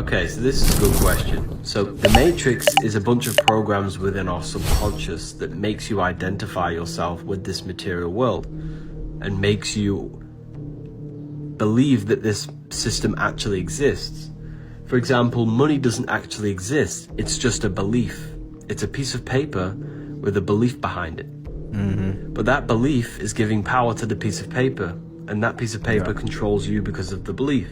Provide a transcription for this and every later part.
Okay, so this is a good question. So the Matrix is a bunch of programs within our subconscious that makes you identify yourself with this material world and makes you believe that this system actually exists. For example, money doesn't actually exist. It's just a belief. It's a piece of paper with a belief behind it. But that belief is giving power to the piece of paper, and that piece of paper controls you because of the belief.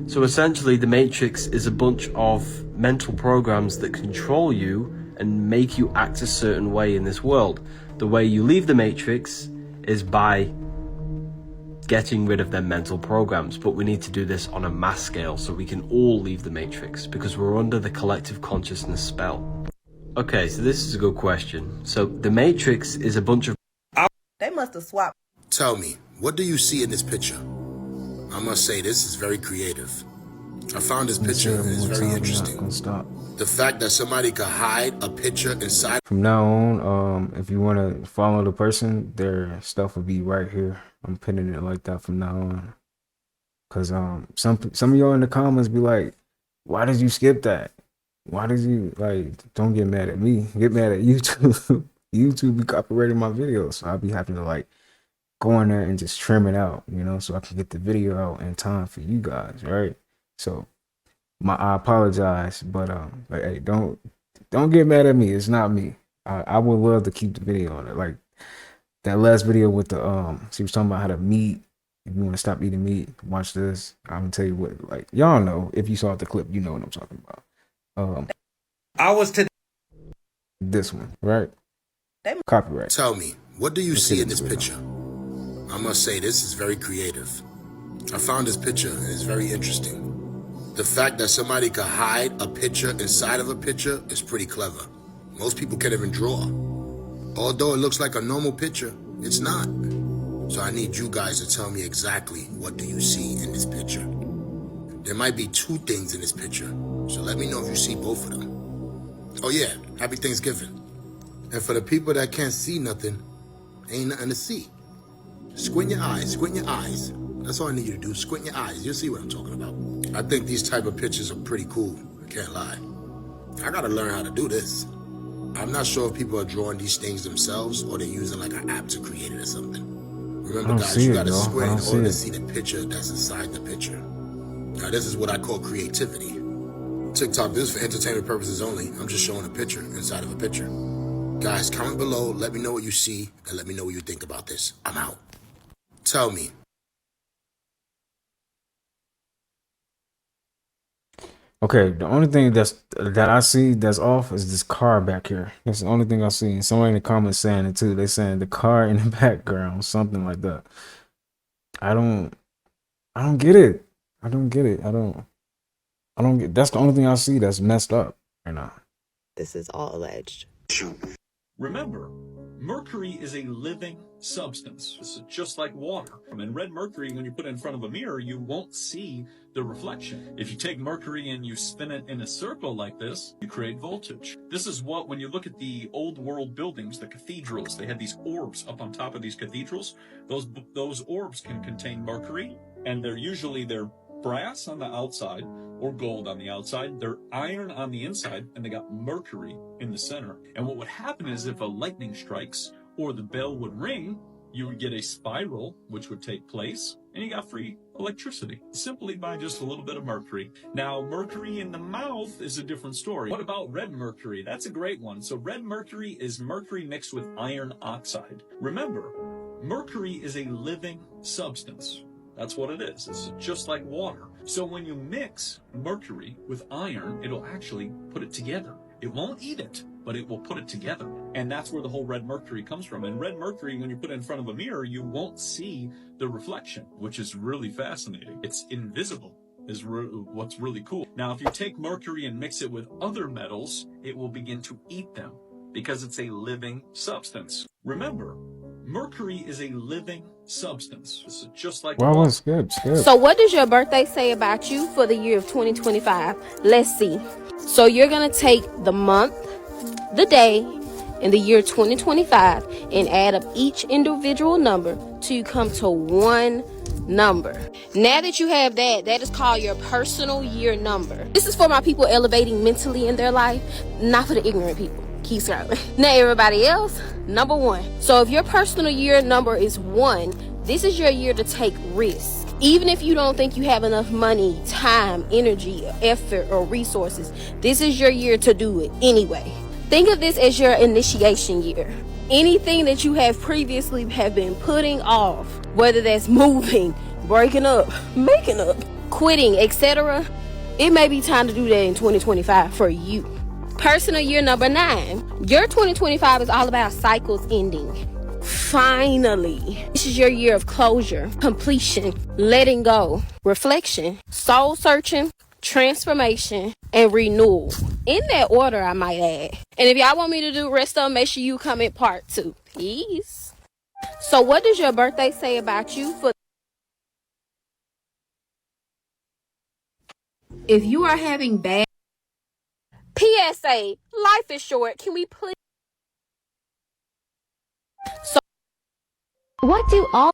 So essentially, the Matrix is a bunch of mental programs that control you and make you act a certain way in this world. The way you leave the Matrix is by getting rid of them mental programs, but we need to do this on a mass scale so we can all leave the Matrix because we're under the collective consciousness spell. Okay, so this is a good question. So the Matrix is a bunch of... They must have swapped. Tell me, what do you see in this picture? I must say, this is very creative. I found this picture and it's very interesting. The fact that somebody could hide a picture inside. From now on, if you want to follow the person, their stuff will be right here. I'm pinning it like that from now on. Cause some of y'all in the comments be like, why did you skip that? Why did you, like, don't get mad at me. Get mad at YouTube. YouTube be copyrighting my videos. So I'll be having to like go in there and just trim it out, you know, so I can get the video out in time for you guys, right? So I apologize, but like, hey, don't get mad at me. It's not me. I would love to keep the video on it. Like that last video with the she was talking about how to meat. If you want to stop eating meat, watch this. I'm gonna tell you what, like, y'all know, if you saw the clip, you know what I'm talking about. I was to this one, right? Copyright. Tell me, what do you see in this picture? I must say, this is very creative. I found this picture and it's very interesting. The fact that somebody could hide a picture inside of a picture is pretty clever. Most people can't even draw. Although it looks like a normal picture, it's not. So I need you guys to tell me exactly what do you see in this picture. There might be two things in this picture, so let me know if you see both of them. Oh yeah, happy Thanksgiving. And for the people that can't see nothing, ain't nothing to see. Squint your eyes, squint your eyes. That's all I need you to do, squint your eyes. You'll see what I'm talking about. I think these type of pictures are pretty cool, I can't lie. I gotta learn how to do this. I'm not sure if people are drawing these things themselves or they're using like an app to create it or something. Remember guys, you gotta squint in order to see the picture that's inside the picture. Now this is what I call creativity. TikTok, this is for entertainment purposes only. I'm just showing a picture inside of a picture. Guys, comment below, let me know what you see, and let me know what you think about this. I'm out. Tell me. Okay, the only thing that I see that's off is this car back here. That's the only thing I see. And somebody in the comments saying it too. They saying the car in the background, something like that. I don't get it. I don't get it. I don't get. That's the only thing I see that's messed up right now. This is all alleged. Remember, mercury is a living substance. It's just like water. And red mercury, when you put it in front of a mirror, you won't see the reflection. If you take mercury and you spin it in a circle like this, you create voltage. This is what, when you look at the old world buildings, the cathedrals, they had these orbs up on top of these cathedrals. Those orbs can contain mercury, and they're brass on the outside or gold on the outside. They're iron on the inside, and they got mercury in the center. And what would happen is if a lightning strikes or the bell would ring, you would get a spiral which would take place, and you got free electricity simply by just a little bit of mercury. Now, mercury in the mouth is a different story. What about red mercury? That's a great one. So red mercury is mercury mixed with iron oxide. Remember, mercury is a living substance. That's what it is. It's just like water. So when you mix mercury with iron, it'll actually put it together. It won't eat it, but it will put it together. And that's where the whole red mercury comes from. And red mercury, when you put it in front of a mirror, you won't see the reflection, which is really fascinating. It's invisible, is what's really cool. Now, if you take mercury and mix it with other metals, it will begin to eat them because it's a living substance. Remember, mercury is a living substance. It's just like Well, it's good. So what does your birthday say about you for the year of 2025? Let's see. So you're going to take the month, the day, and the year 2025 and add up each individual number till you come to one number. Now that you have that, that is called your personal year number. This is for my people elevating mentally in their life, not for the ignorant people. Keep scrolling. Now everybody else, number 1. So if your personal year number is 1, this is your year to take risks. Even if you don't think you have enough money, time, energy, effort, or resources, this is your year to do it anyway. Think of this as your initiation year. Anything that you have previously have been putting off, whether that's moving, breaking up, making up, quitting, etc., it may be time to do that in 2025 for you. Personal year number 9. Your 2025 is all about cycles ending. Finally, this is your year of closure, completion, letting go, reflection, soul searching, transformation, and renewal. In that order, I might add. And if y'all want me to do rest of them, make sure you comment part 2. Peace. So what does your birthday say about you? If you are having bad PSA, life is short. Can we please? So what do all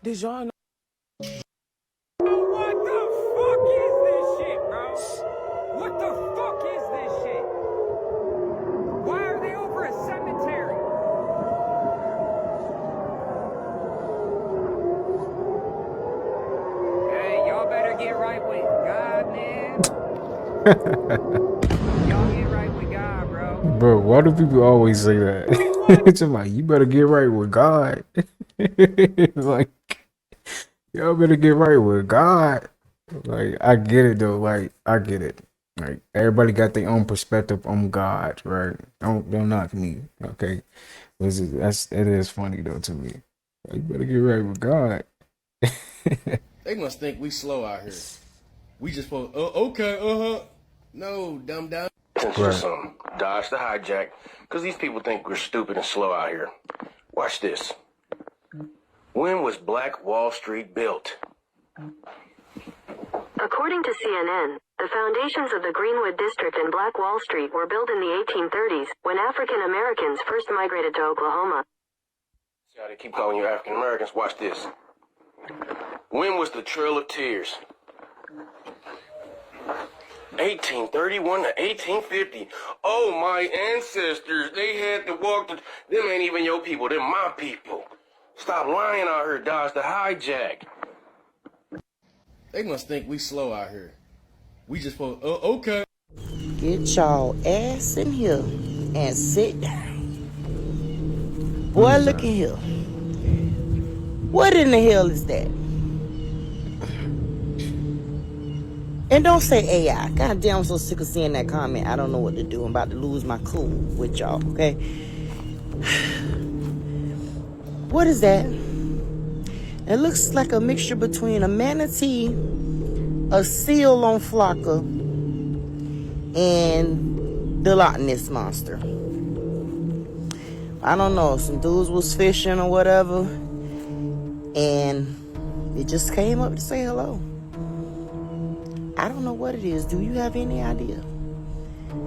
Did y'all know? What the fuck is this shit, bro? What the fuck is this shit? Why are they over a cemetery? Hey, y'all better get right with God, man. Y'all get right with God, bro. Bro, why do people always say that? It's like, you better get right with God. Like, y'all better get right with God. Like, I get it though. Like, I get it. Like, everybody got their own perspective on God, right? Don't knock me, okay? It is funny though to me. Like, you better get right with God. They must think we slow out here. We just supposed, okay, no, dumb. Attention to something. Dodge the hijack, because these people think we're stupid and slow out here. Watch this. When was Black Wall Street built? According to CNN, the foundations of the Greenwood District and Black Wall Street were built in the 1830s when African Americans first migrated to Oklahoma. See how they keep calling you African Americans? Watch this. When was the Trail of Tears? 1831 to 1850. Oh, my ancestors, they had to walk them ain't even your people, them my people. Stop lying out here, Dodge the hijack. They must think we slow out here. We just supposed, okay. Get y'all ass in here and sit down. Boy, look at here. What in the hell is that? And don't say AI. God damn, I'm so sick of seeing that comment. I don't know what to do. I'm about to lose my cool with y'all, okay? What is that? It looks like a mixture between a manatee, a seal on Flocka, and the Loch Ness Monster. I don't know. Some dudes was fishing or whatever, and it just came up to say hello. I don't know what it is. Do you have any idea?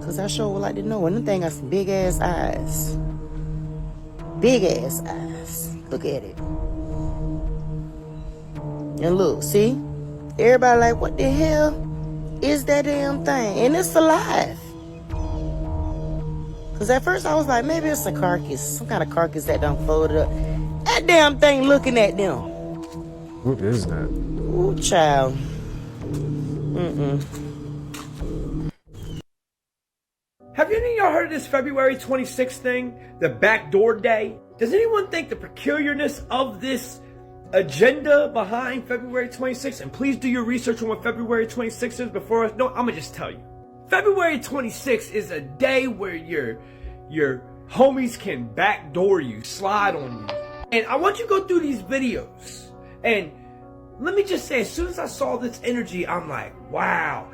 Because I sure would like to know. And the thing got some big ass eyes. Big ass eyes. Look at it. And look, see? Everybody like, what the hell is that damn thing? And it's alive. Because at first I was like, maybe it's a carcass. Some kind of carcass that done folded up. That damn thing looking at them. What is that? Ooh, child. Have any of y'all heard of this February 26th thing? The backdoor day? Does anyone think the peculiarness of this agenda behind February 26th? And please do your research on what February 26th is before us. No, I'm gonna just tell you. February 26th is a day where your homies can backdoor you, slide on you. And I want you to go through these videos. And let me just say, as soon as I saw this energy, I'm like, wow,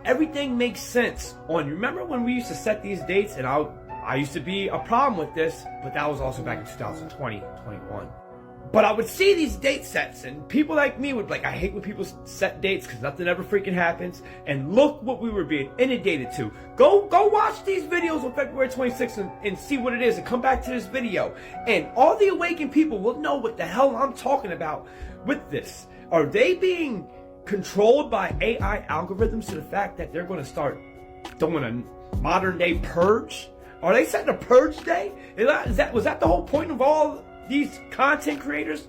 everything makes sense. You remember when we used to set these dates, and I used to be a problem with this, but that was also back in 2020, 21. But I would see these date sets, and people like me would be like, I hate when people set dates because nothing ever freaking happens. And look what we were being inundated to. Go watch these videos on February 26th and see what it is, and come back to this video. And all the awakened people will know what the hell I'm talking about with this. Are they being controlled by AI algorithms to the fact that they're going to start doing a modern day purge? Are they setting a purge day? Was that the whole point of all these content creators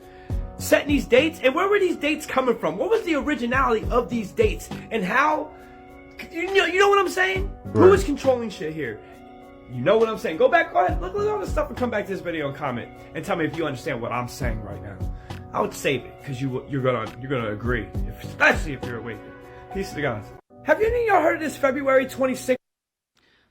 setting these dates? And where were these dates coming from? What was the originality of these dates? And how, you know what I'm saying? Right. Who is controlling shit here? You know what I'm saying? Go ahead, look at all this stuff and come back to this video and comment and tell me if you understand what I'm saying right now. I would save it because you're gonna agree, especially if you're awakened. Peace to the gods. Have any of y'all heard of this February 26th?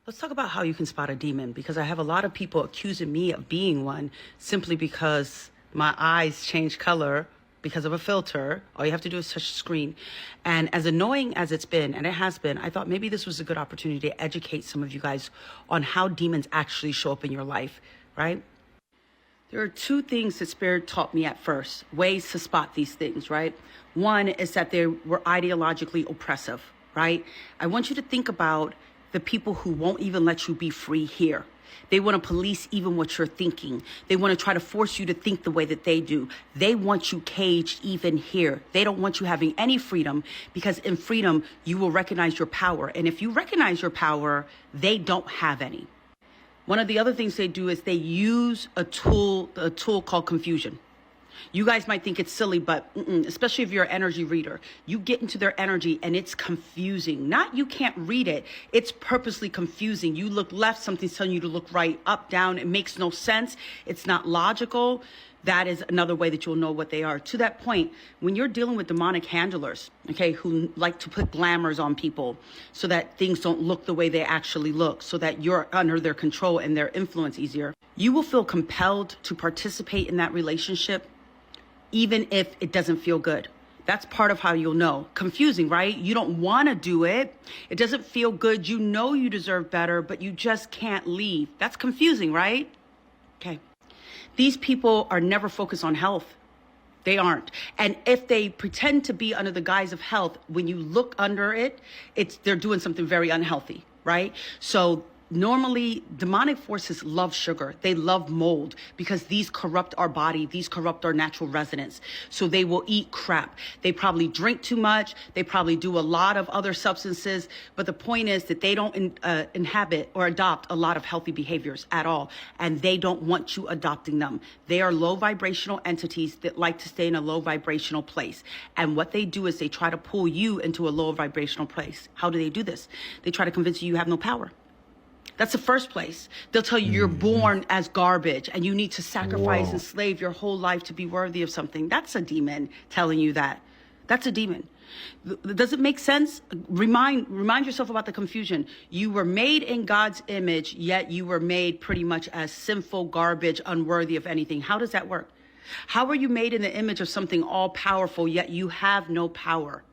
Let's talk about how you can spot a demon, because I have a lot of people accusing me of being one simply because my eyes change color because of a filter. All you have to do is touch the screen. And as annoying as it's been, and it has been, I thought maybe this was a good opportunity to educate some of you guys on how demons actually show up in your life, right? There are two things that Spirit taught me at first, ways to spot these things, right? One is that they were ideologically oppressive, right? I want you to think about the people who won't even let you be free here. They want to police even what you're thinking. They want to try to force you to think the way that they do. They want you caged even here. They don't want you having any freedom, because in freedom, you will recognize your power. And if you recognize your power, they don't have any. One of the other things they do is they use a tool called confusion. You guys might think it's silly, but especially if you're an energy reader, you get into their energy and it's confusing. Not you can't read it. It's purposely confusing. You look left, something's telling you to look right, up, down. It makes no sense. It's not logical. That is another way that you'll know what they are. To that point, when you're dealing with demonic handlers, okay, who like to put glamours on people so that things don't look the way they actually look, so that you're under their control and their influence easier, you will feel compelled to participate in that relationship even if it doesn't feel good. That's part of how you'll know. Confusing, right? You don't want to do it. It doesn't feel good. You know you deserve better, but you just can't leave. That's confusing, right? Okay. These people are never focused on health. They aren't. And if they pretend to be under the guise of health, when you look under it, they're doing something very unhealthy, right? So normally, demonic forces love sugar. They love mold, because these corrupt our body. These corrupt our natural resonance. So they will eat crap. They probably drink too much. They probably do a lot of other substances. But the point is that they don't inhabit or adopt a lot of healthy behaviors at all. And they don't want you adopting them. They are low vibrational entities that like to stay in a low vibrational place. And what they do is they try to pull you into a low vibrational place. How do they do this? They try to convince you have no power. That's the first place. They'll tell you you're born as garbage and you need to sacrifice and slave your whole life to be worthy of something. That's a demon telling you that. That's a demon. Does it make sense? Remind yourself about the confusion. You were made in God's image, yet you were made pretty much as sinful garbage, unworthy of anything. How does that work? How are you made in the image of something all powerful, yet you have no power?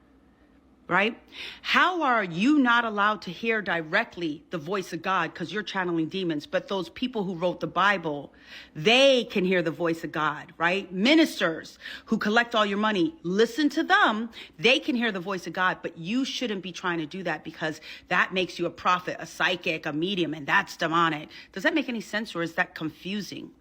Right? How are you not allowed to hear directly the voice of God because you're channeling demons? But those people who wrote the Bible, they can hear the voice of God, right? Ministers who collect all your money, listen to them. They can hear the voice of God, but you shouldn't be trying to do that, because that makes you a prophet, a psychic, a medium, and that's demonic. Does that make any sense, or is that confusing?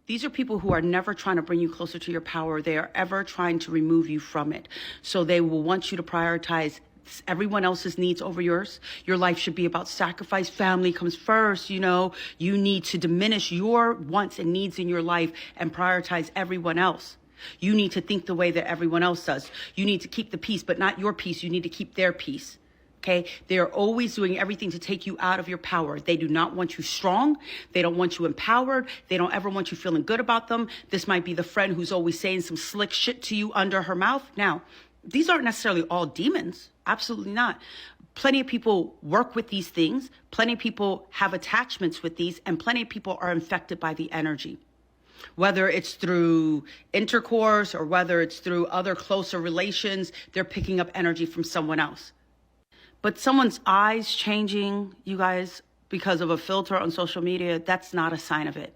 These are people who are never trying to bring you closer to your power. They are ever trying to remove you from it. So they will want you to prioritize everyone else's needs over yours. Your life should be about sacrifice. Family comes first. You need to diminish your wants and needs in your life and prioritize everyone else. You need to think the way that everyone else does. You need to keep the peace, but not your peace. You need to keep their peace. Okay, they are always doing everything to take you out of your power. They do not want you strong. They don't want you empowered. They don't ever want you feeling good about them. This might be the friend who's always saying some slick shit to you under her mouth. Now, these aren't necessarily all demons. Absolutely not. Plenty of people work with these things. Plenty of people have attachments with these, and plenty of people are infected by the energy. Whether it's through intercourse or whether it's through other closer relations, they're picking up energy from someone else. But someone's eyes changing, you guys, because of a filter on social media, that's not a sign of it.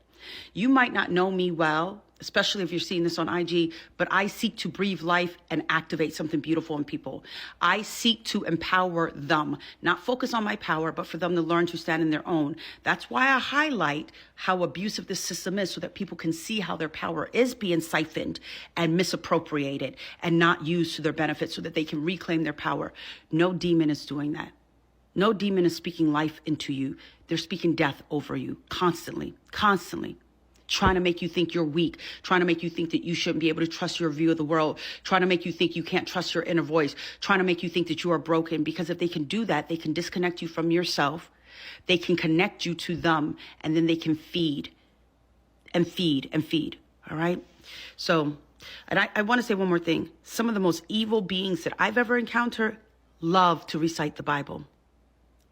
You might not know me well. especially if you're seeing this on IG, but I seek to breathe life and activate something beautiful in people. I seek to empower them, not focus on my power, but for them to learn to stand in their own. That's why I highlight how abusive this system is, so that people can see how their power is being siphoned and misappropriated and not used to their benefit, so that they can reclaim their power. No demon is doing that. No demon is speaking life into you. They're speaking death over you constantly, constantly. Trying to make you think you're weak, trying to make you think that you shouldn't be able to trust your view of the world, trying to make you think you can't trust your inner voice, trying to make you think that you are broken. Because if they can do that, they can disconnect you from yourself, they can connect you to them, and then they can feed and feed and feed, all right? So, and I want to say one more thing. Some of the most evil beings that I've ever encountered love to recite the Bible.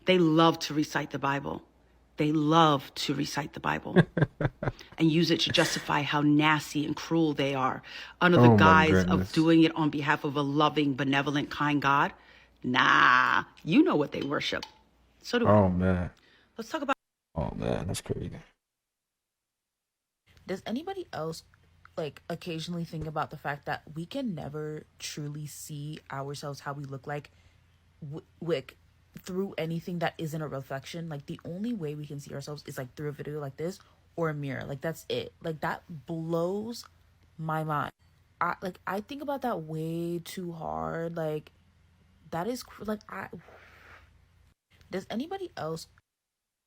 They love to recite the Bible. They love to recite the Bible and use it to justify how nasty and cruel they are under the guise of doing it on behalf of a loving, benevolent, kind God. Nah, you know what they worship. So do I. Oh man. Let's talk about. Oh man, that's crazy. Does anybody else like occasionally think about the fact that we can never truly see ourselves how we look like through anything that isn't a reflection? Like the only way we can see ourselves is like through a video like this or a mirror. Like that's it. Like that blows my mind. I think about that way too hard. Like that is like does anybody else?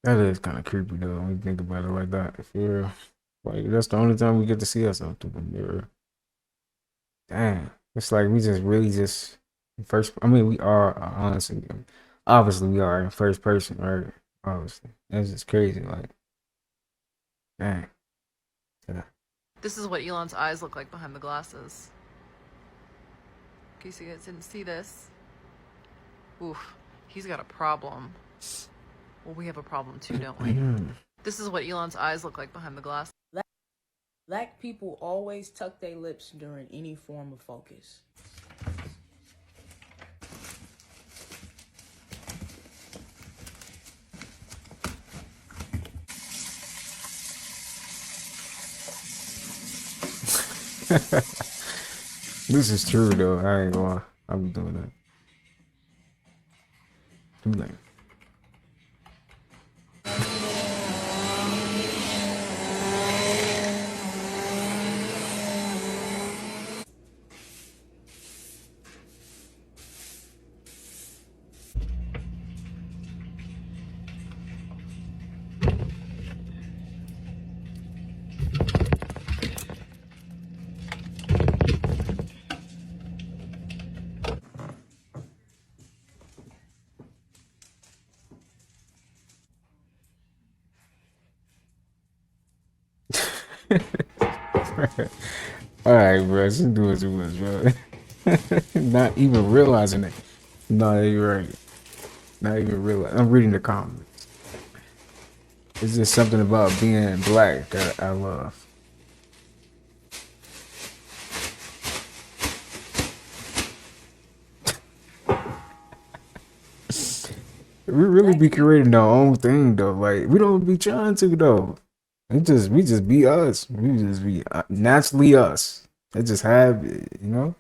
That is kind of creepy though when you think about it like that. For real. Like that's the only time we get to see ourselves through the mirror. Damn. It's like we just really just first. I mean, we are honestly. Obviously, we are in first person, right? Obviously. That's just crazy. Like, dang. Yeah. This is what Elon's eyes look like behind the glasses. Can you see it? Didn't see this? Oof. He's got a problem. Well, we have a problem too, don't we? This is what Elon's eyes look like behind the glasses. Black people always tuck their lips during any form of focus. This is true though. I ain't gonna. I'll be doing that. Too late. All right, bro. She's doing too much, bro. Not even realizing it. No, you're right. Not even realizing. I'm reading the comments. It's just something about being black that I love. We really be creating our own thing though. Like we don't be trying to though. We just be us. We just be naturally us. It just have you know.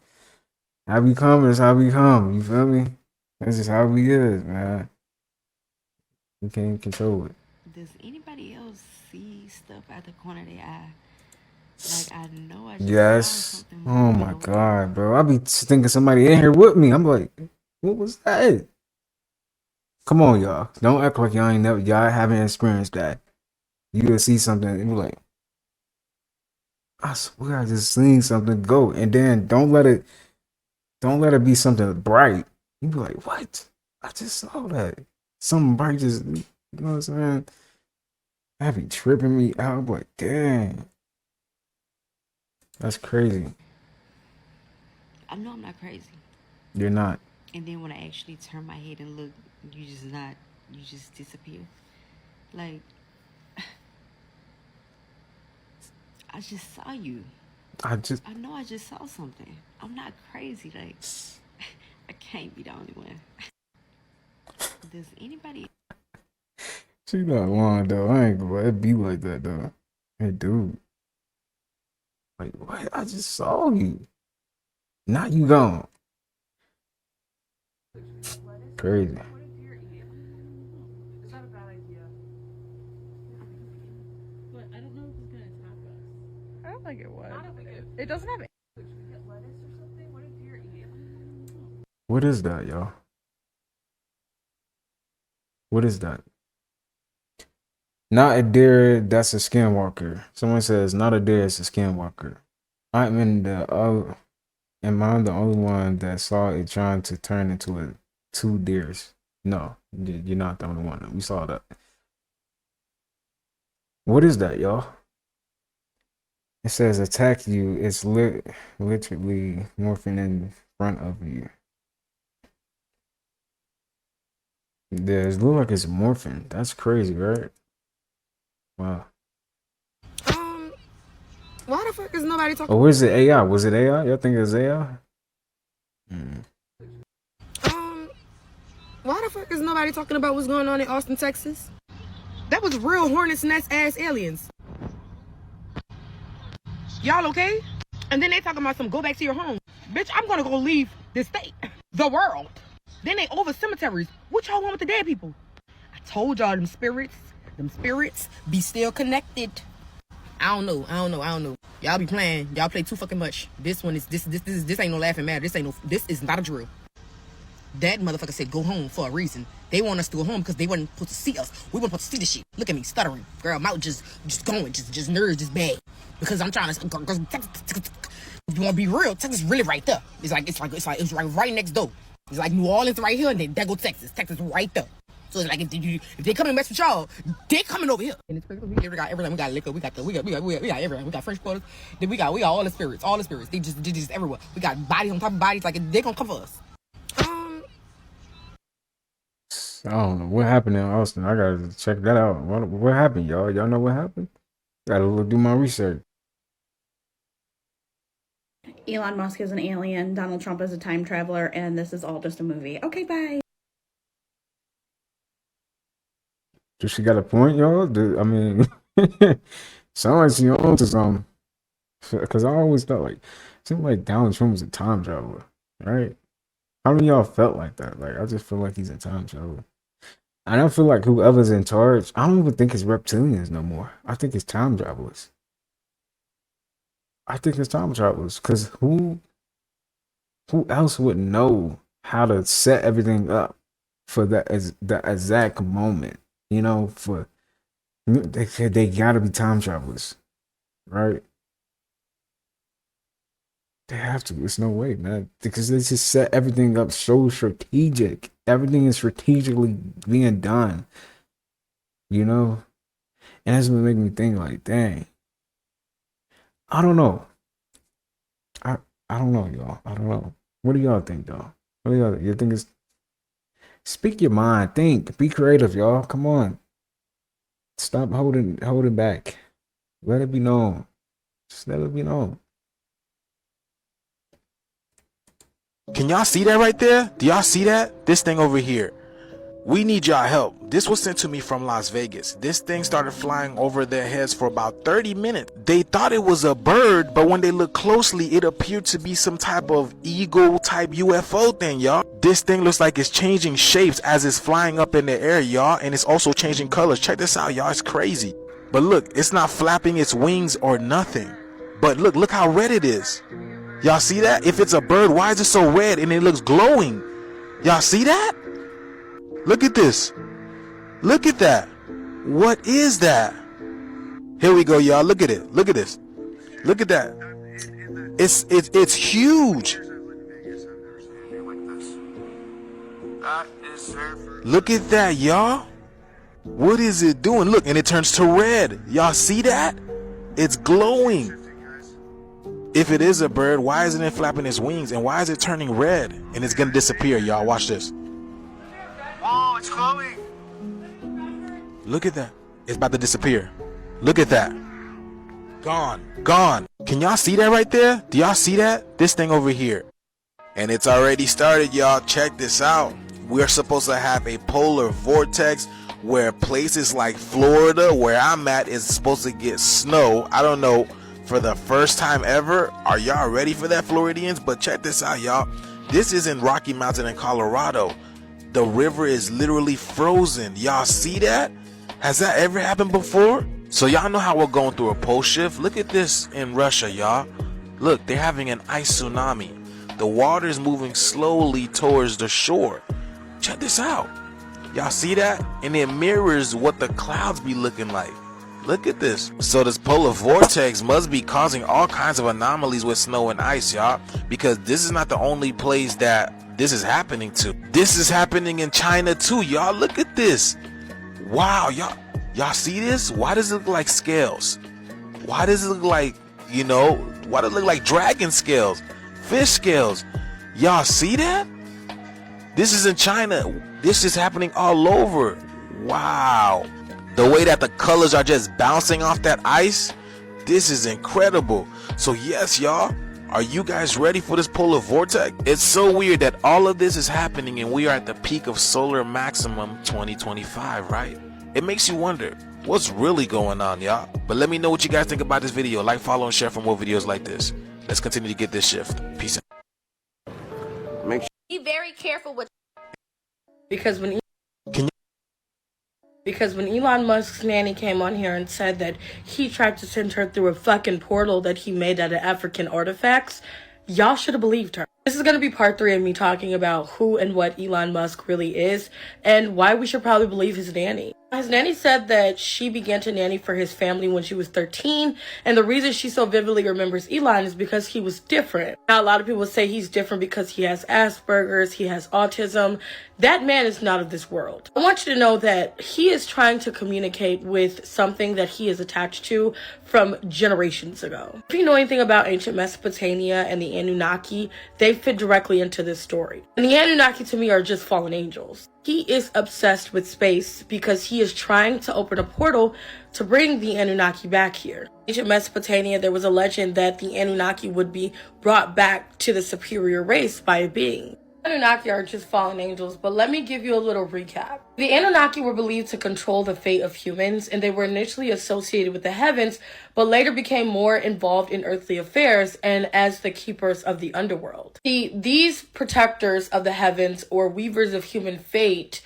How we come is how we come. You feel me? That's just how we is, man. We can't control it. Does anybody else see stuff at the corner of their eye? Like I know I just Yes. Oh my god, bro. I be thinking somebody in here with me. I'm like, what was that? Come on, y'all. Don't act like y'all haven't experienced that. You will see something and be like, I swear I just seen something go. And then don't let it be something bright. You be like, what? I just saw that. Something bright just, you know what I'm saying? That be tripping me out. I'm like, dang. That's crazy. I know I'm not crazy. You're not. And then when I actually turn my head and look, you just disappear. Like, I just saw you. I know I just saw something. I'm not crazy. Like, I can't be the only one. Does anybody? She not lying though. I ain't gonna let it be like that though. Hey, dude. Like, what? I just saw you. Now you gone. Crazy. I don't think it would. It doesn't have. What is that, y'all? What is that? Not a deer, that's a skinwalker. Someone says not a deer, it's a skinwalker. I'm in the am I the only one that saw it trying to turn into two deers? No, you're not the only one. We saw that. What is that, y'all? It says attack you. It's literally morphing in front of you. It look like it's morphing. That's crazy, right? Wow. Why the fuck is nobody talking? Oh, where's the AI? Was it AI? Y'all think it's AI? Why the fuck is nobody talking about what's going on in Austin, Texas? That was real hornets nest ass aliens. Y'all okay? And then they talking about some go back to your home. Bitch, I'm gonna go leave this state, the world. Then they over cemeteries. What y'all want with the dead people? I told y'all them spirits be still connected. I don't know. Y'all be playing. Y'all play too fucking much. This one is this ain't no laughing matter. This is not a drill. That motherfucker said go home for a reason. They want us to go home because they weren't supposed to see us. We weren't supposed to see this shit. Look at me stuttering. Girl, mouth just going, just nerves just bad. Because I'm trying to if you wanna be real, Texas really right there. It's like right next door. It's like New Orleans right here, and then there go Texas. Texas right there. So it's like if they come and mess with y'all, they coming over here. And it's crazy. We got everything. We got liquor. We got everything. We got French quarters. Then we got all the spirits. All the spirits. They just everywhere. We got bodies on top of bodies. Like they gonna come for us. I don't know what happened in Austin. I gotta check that out. What happened, y'all? Y'all know what happened? Gotta do my research. Elon Musk is an alien, Donald Trump is a time traveler, and this is all just a movie. Okay, bye. Does she got a point, y'all? I mean, sound like she on to something. Because I always thought, like, it seemed like Donald Trump was a time traveler, right? How many of y'all felt like that? Like, I just feel like he's a time traveler. And I feel like whoever's in charge, I don't even think it's reptilians no more. I think it's time travelers. Because who else would know how to set everything up for the exact moment? You know, they gotta be time travelers, right? They have to. There's no way, man. Because they just set everything up so strategic. Everything is strategically being done. You know? And that's what makes me think like, dang. I don't know. I don't know, y'all. I don't know. What do y'all think, though? What do y'all think? You think it's... Speak your mind. Think. Be creative, y'all. Come on. Stop holding back. Let it be known. Just let it be known. Can y'all see that right there? Do y'all see that? This thing over here. We need y'all help. This was sent to me from Las Vegas. This thing started flying over their heads for about 30 minutes. They thought it was a bird, but when they looked closely, it appeared to be some type of eagle type UFO thing, y'all. This thing looks like it's changing shapes as it's flying up in the air, y'all, and it's also changing colors. Check this out, y'all. It's crazy. But look, it's not flapping its wings or nothing. But look how red it is. Y'all see that? If it's a bird, why is it so red and it looks glowing? Y'all see that? Look at this. Look at that. What is that? Here we go, y'all. Look at it. Look at this. Look at that. It's huge. Look at that, y'all. What is it doing? Look, and it turns to red. Y'all see that? It's glowing. If it is a bird, why isn't it flapping its wings? And why is it turning red? And it's gonna disappear, y'all. Watch this. Oh, it's glowing. Look at that. It's about to disappear. Look at that. Gone. Gone. Can y'all see that right there? Do y'all see that? This thing over here. And it's already started, y'all. Check this out. We're supposed to have a polar vortex where places like Florida, where I'm at, is supposed to get snow. I don't know. for the first time ever. Are y'all ready for that, Floridians? But check this out, y'all. This is in Rocky Mountain in Colorado. The river is literally frozen. Y'all see that? Has that ever happened before? So y'all know how we're going through a pole shift? Look at this in Russia, y'all. Look, they're having an ice tsunami. The water is moving slowly towards the shore. Check this out. Y'all see that? And it mirrors what the clouds be looking like. Look at this. So this polar vortex must be causing all kinds of anomalies with snow and ice, y'all. Because this is not the only place that this is happening to. This is happening in China too, y'all. Look at this. Wow, y'all see this? Why does it look like scales? Why does it look like, you know, why does it look like dragon scales? Fish scales. Y'all see that? This is in China. This is happening all over. Wow. The way that the colors are just bouncing off that ice, this is incredible. So yes, y'all, are you guys ready for this polar vortex? It's so weird that all of this is happening and we are at the peak of solar maximum 2025, right? It makes you wonder, what's really going on, y'all? But let me know what you guys think about this video. Like, follow, and share for more videos like this. Let's continue to get this shift. Peace out. Be very careful with. Because when Elon Musk's nanny came on here and said that he tried to send her through a fucking portal that he made out of African artifacts, y'all should have believed her. This is going to be part 3 of me talking about who and what Elon Musk really is and why we should probably believe his nanny. His nanny said that she began to nanny for his family when she was 13, and the reason she so vividly remembers Elon is because he was different. Now, a lot of people say he's different because he has Asperger's, he has autism. That man is not of this world. I want you to know that he is trying to communicate with something that he is attached to from generations ago. If you know anything about ancient Mesopotamia and the Anunnaki, they fit directly into this story. And the Anunnaki to me are just fallen angels. He is obsessed with space because he is trying to open a portal to bring the Anunnaki back here. In ancient Mesopotamia, there was a legend that the Anunnaki would be brought back to the superior race by a being. Anunnaki are just fallen angels, but let me give you a little recap. The Anunnaki were believed to control the fate of humans, and they were initially associated with the heavens, but later became more involved in earthly affairs and as the keepers of the underworld. These protectors of the heavens, or weavers of human fate,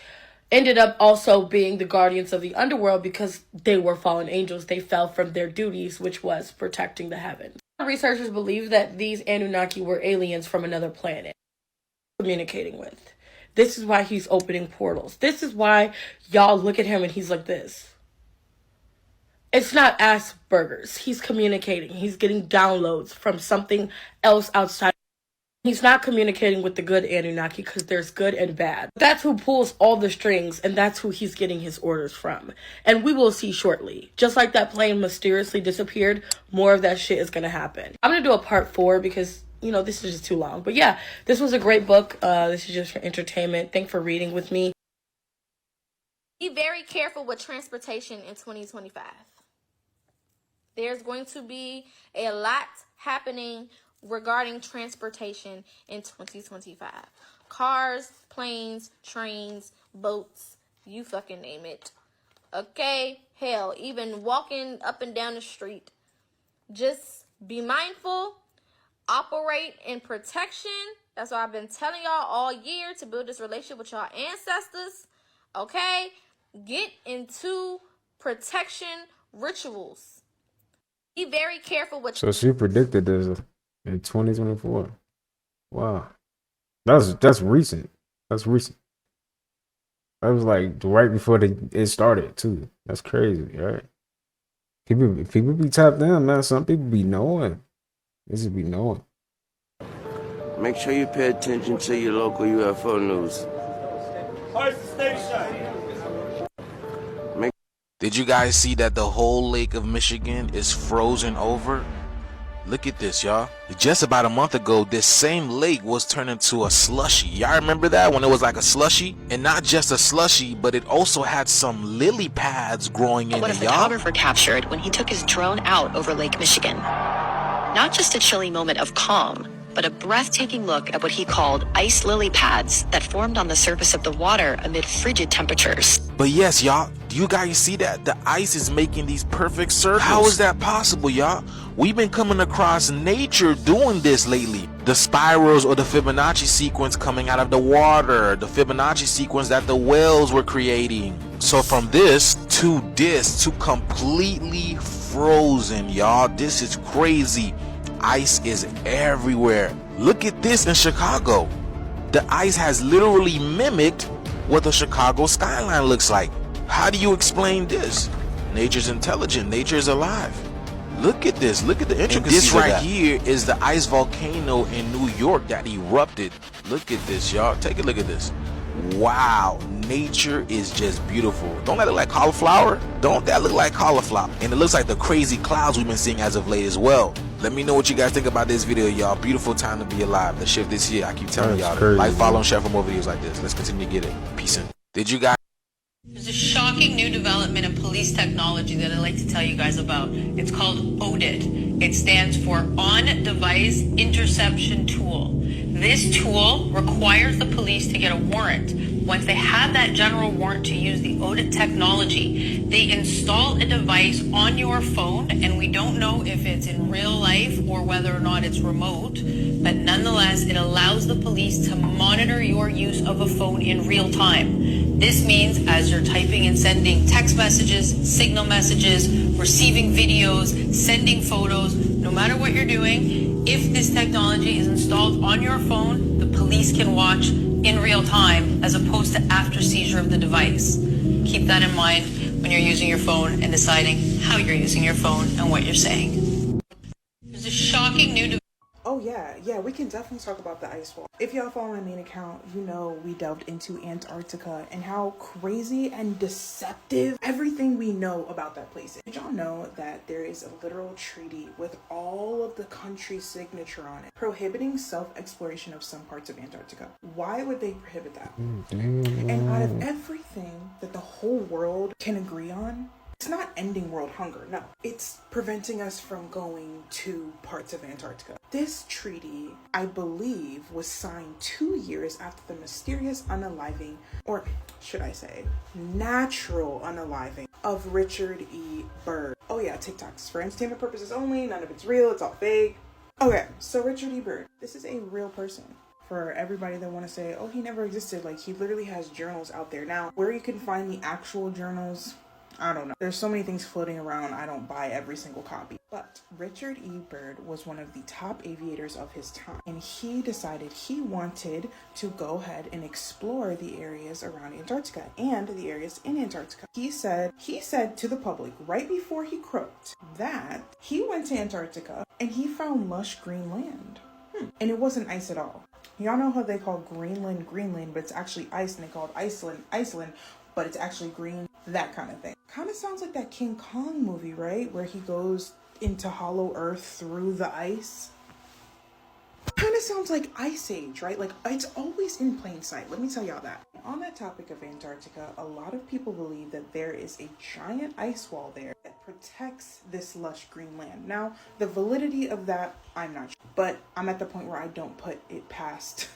ended up also being the guardians of the underworld because they were fallen angels. They fell from their duties, which was protecting the heavens. Researchers believe that these Anunnaki were aliens from another planet communicating with. This is why he's opening portals. This is why y'all look at him and he's like this. It's not Asperger's. He's communicating. He's getting downloads from something else outside. He's not communicating with the good Anunnaki because there's good and bad. That's who pulls all the strings, and that's who he's getting his orders from. And we will see shortly. Just like that plane mysteriously disappeared, more of that shit is going to happen. I'm going to do a part 4 because you know, this is just too long. But yeah, this was a great book. This is just for entertainment. Thanks for reading with me. Be very careful with transportation in 2025. There's going to be a lot happening regarding transportation in 2025. Cars, planes, trains, boats, you fucking name it. Okay? Hell, even walking up and down the street. Just be mindful. Operate in protection. That's what I've been telling y'all all year, to build this relationship with y'all ancestors. Okay? Get into protection rituals. Be very careful with. So she predicted this in 2024. Wow. That's recent. That's recent. That was like right before it started too. That's crazy, right? People be tapped in, man. Some people be knowing. This would be knowing. Make sure you pay attention to your local UFO news. Did you guys see that the whole Lake of Michigan is frozen over? Look at this, y'all. Just about a month ago, this same lake was turned into a slushy. Y'all remember that when it was like a slushy? And not just a slushy, but it also had some lily pads growing in it, y'all. What a photographer captured when he took his drone out over Lake Michigan. Not just a chilly moment of calm, but a breathtaking look at what he called ice lily pads that formed on the surface of the water amid frigid temperatures. But yes, y'all, Do you guys see that? The ice is making these perfect circles. How is that possible, y'all? We've been coming across nature doing this lately. The spirals or the Fibonacci sequence coming out of the water. The Fibonacci sequence that the whales were creating. So from this to this to completely frozen, y'all. This is crazy. Ice is everywhere. Look at this in Chicago. The ice has literally mimicked what the Chicago skyline looks like. How do you explain this? Nature's intelligent. Nature is alive. Look at this. Look at the intricacies. This right here is the ice volcano in New York that erupted. Look at this, y'all. Take a look at this. Wow. Nature is just beautiful. Don't that look like cauliflower? Don't that look like cauliflower? And it looks like the crazy clouds we've been seeing as of late as well. Let me know what you guys think about this video, y'all. Beautiful time to be alive. The shift this year. I keep telling y'all. Like, follow, and share for more videos like this. Let's continue to get it. Peace in. Did you guys? There's a shocking new development in police technology that I'd like to tell you guys about. It's called ODIT. It stands for On-Device Interception Tool. This tool requires the police to get a warrant. Once they have that general warrant to use the ODIT technology, they install a device on your phone, and we don't know if it's in real life or whether or not it's remote, but nonetheless, it allows the police to monitor your use of a phone in real time. This means as you're typing and sending text messages, signal messages, receiving videos, sending photos, no matter what you're doing, if this technology is installed on your phone, the police can watch in real time as opposed to after seizure of the device. Keep that in mind when you're using your phone and deciding how you're using your phone and what you're saying. There's a shocking new Oh yeah, we can definitely talk about the ice wall. If y'all follow my main account, you know we delved into Antarctica and how crazy and deceptive everything we know about that place is. Did y'all know that there is a literal treaty with all of the country's signature on it, prohibiting self-exploration of some parts of Antarctica? Why would they prohibit that? And out of everything that the whole world can agree on, it's not ending world hunger, no. It's preventing us from going to parts of Antarctica. This treaty, I believe, was signed 2 years after the mysterious unaliving, or should I say, natural unaliving of Richard E. Byrd. Oh yeah, TikTok's for entertainment purposes only, none of it's real, it's all fake. Okay, so Richard E. Byrd, this is a real person. For everybody that want to say, oh, he never existed, like he literally has journals out there. Now, where you can find the actual journals, I don't know. There's so many things floating around, I don't buy every single copy. But Richard E. Byrd was one of the top aviators of his time, and he decided he wanted to go ahead and explore the areas around Antarctica and the areas in Antarctica. He said to the public right before he croaked that he went to Antarctica and he found lush green land. And it wasn't ice at all. Y'all know how they call Greenland, but it's actually ice, and they call it Iceland, but it's actually green, that kind of thing. Kind of sounds like that King Kong movie, right? Where he goes into hollow earth through the ice. Kind of sounds like Ice Age, right? Like, it's always in plain sight. Let me tell y'all that. On that topic of Antarctica, a lot of people believe that there is a giant ice wall there that protects this lush green land. Now, the validity of that, I'm not sure. But I'm at the point where I don't put it past,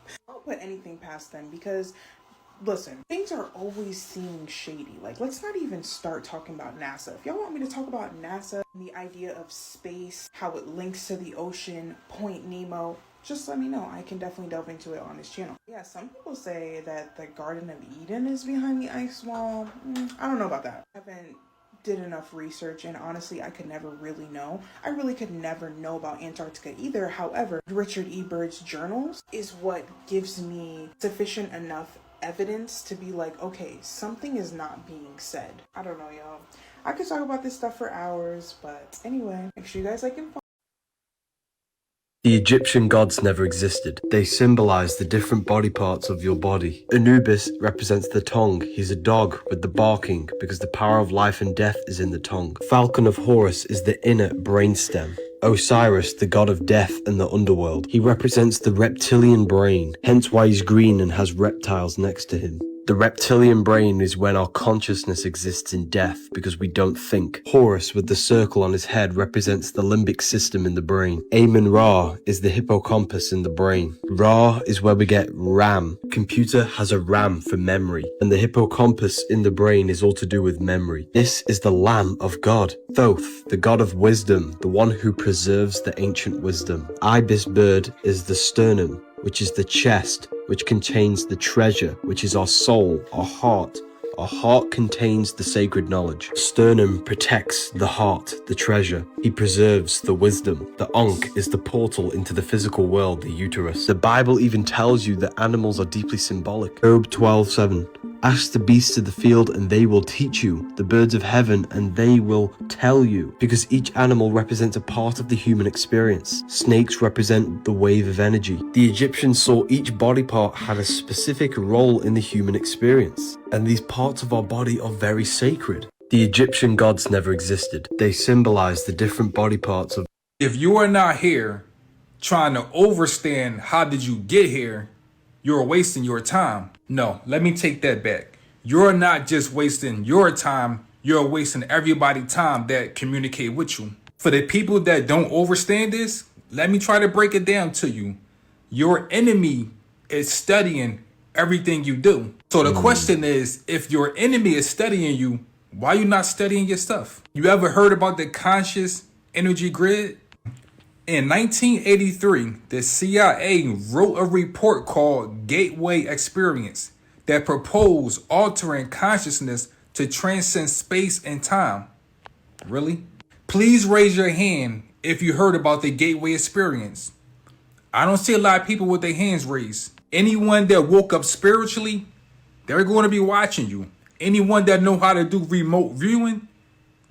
I don't put anything past them, because listen, things are always seeming shady. Like, let's not even start talking about NASA. If y'all want me to talk about NASA and the idea of space, how it links to the ocean, Point Nemo, just let me know. I can definitely delve into it on this channel. Yeah, some people say that the Garden of Eden is behind the ice wall. I don't know about that. I haven't did enough research, and honestly, I could never really know. I really could never know about Antarctica either. However, Richard E. Byrd's journals is what gives me sufficient enough evidence to be like, okay, something is not being said. I don't know, y'all. I could talk about this stuff for hours, but anyway, make sure you guys like and follow. The Egyptian gods never existed. They symbolize the different body parts of your body. Anubis represents the tongue. He's a dog with the barking because the power of life and death is in the tongue. Falcon of Horus is the inner brainstem. Osiris, the god of death and the underworld. He represents the reptilian brain, hence why he's green and has reptiles next to him. The reptilian brain is when our consciousness exists in death because we don't think. Horus with the circle on his head represents the limbic system in the brain. Amun-Ra is the hippocampus in the brain. Ra is where we get RAM. Computer has a RAM for memory, and the hippocampus in the brain is all to do with memory. This is the Lamb of God. Thoth, the god of wisdom, the one who preserves the ancient wisdom. Ibis bird is the sternum, which is the chest, which contains the treasure, which is our soul, our heart. Our heart contains the sacred knowledge. Sternum protects the heart, the treasure. He preserves the wisdom. The Ankh is the portal into the physical world, the uterus. The Bible even tells you that animals are deeply symbolic. Job 12:7. Ask the beasts of the field and they will teach you, the birds of heaven and they will tell you, because each animal represents a part of the human experience. Snakes represent the wave of energy. The Egyptians saw each body part had a specific role in the human experience, and these parts of our body are very sacred. The Egyptian gods never existed. They symbolize the different body parts of. If you are not here trying to understand how did you get here, you're wasting your time. No, let me take that back. You're not just wasting your time, you're wasting everybody's time that communicate with you. For the people that don't understand this, let me try to break it down to you. Your enemy is studying everything you do. So the question is, if your enemy is studying you, why are you not studying your stuff? You ever heard about the conscious energy grid? In 1983, the CIA wrote a report called Gateway Experience that proposed altering consciousness to transcend space and time. Really? Please raise your hand if you heard about the Gateway Experience. I don't see a lot of people with their hands raised. Anyone that woke up spiritually, they're going to be watching you. Anyone that know how to do remote viewing,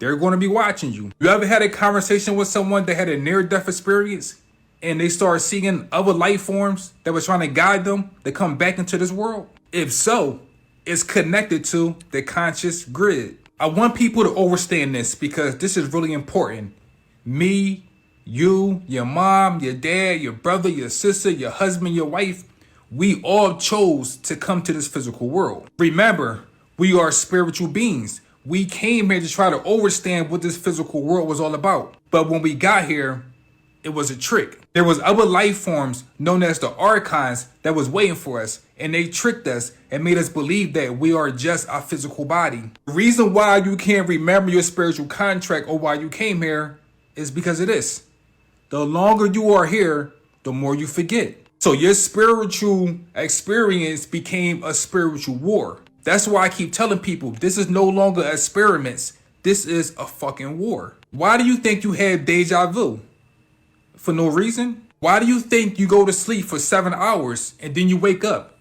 they're going to be watching you. You ever had a conversation with someone that had a near-death experience and they started seeing other life forms that were trying to guide them to come back into this world? If so, it's connected to the conscious grid. I want people to understand this because this is really important. Me, you, your mom, your dad, your brother, your sister, your husband, your wife, we all chose to come to this physical world. Remember, we are spiritual beings. We came here to try to understand what this physical world was all about. But when we got here, it was a trick. There was other life forms known as the archons that was waiting for us, and they tricked us and made us believe that we are just our physical body. The reason why you can't remember your spiritual contract or why you came here is because of this. The longer you are here, the more you forget. So your spiritual experience became a spiritual war. That's why I keep telling people this is no longer experiments. This is a fucking war. Why do you think you have deja vu? For no reason? Why do you think you go to sleep for 7 hours and then you wake up,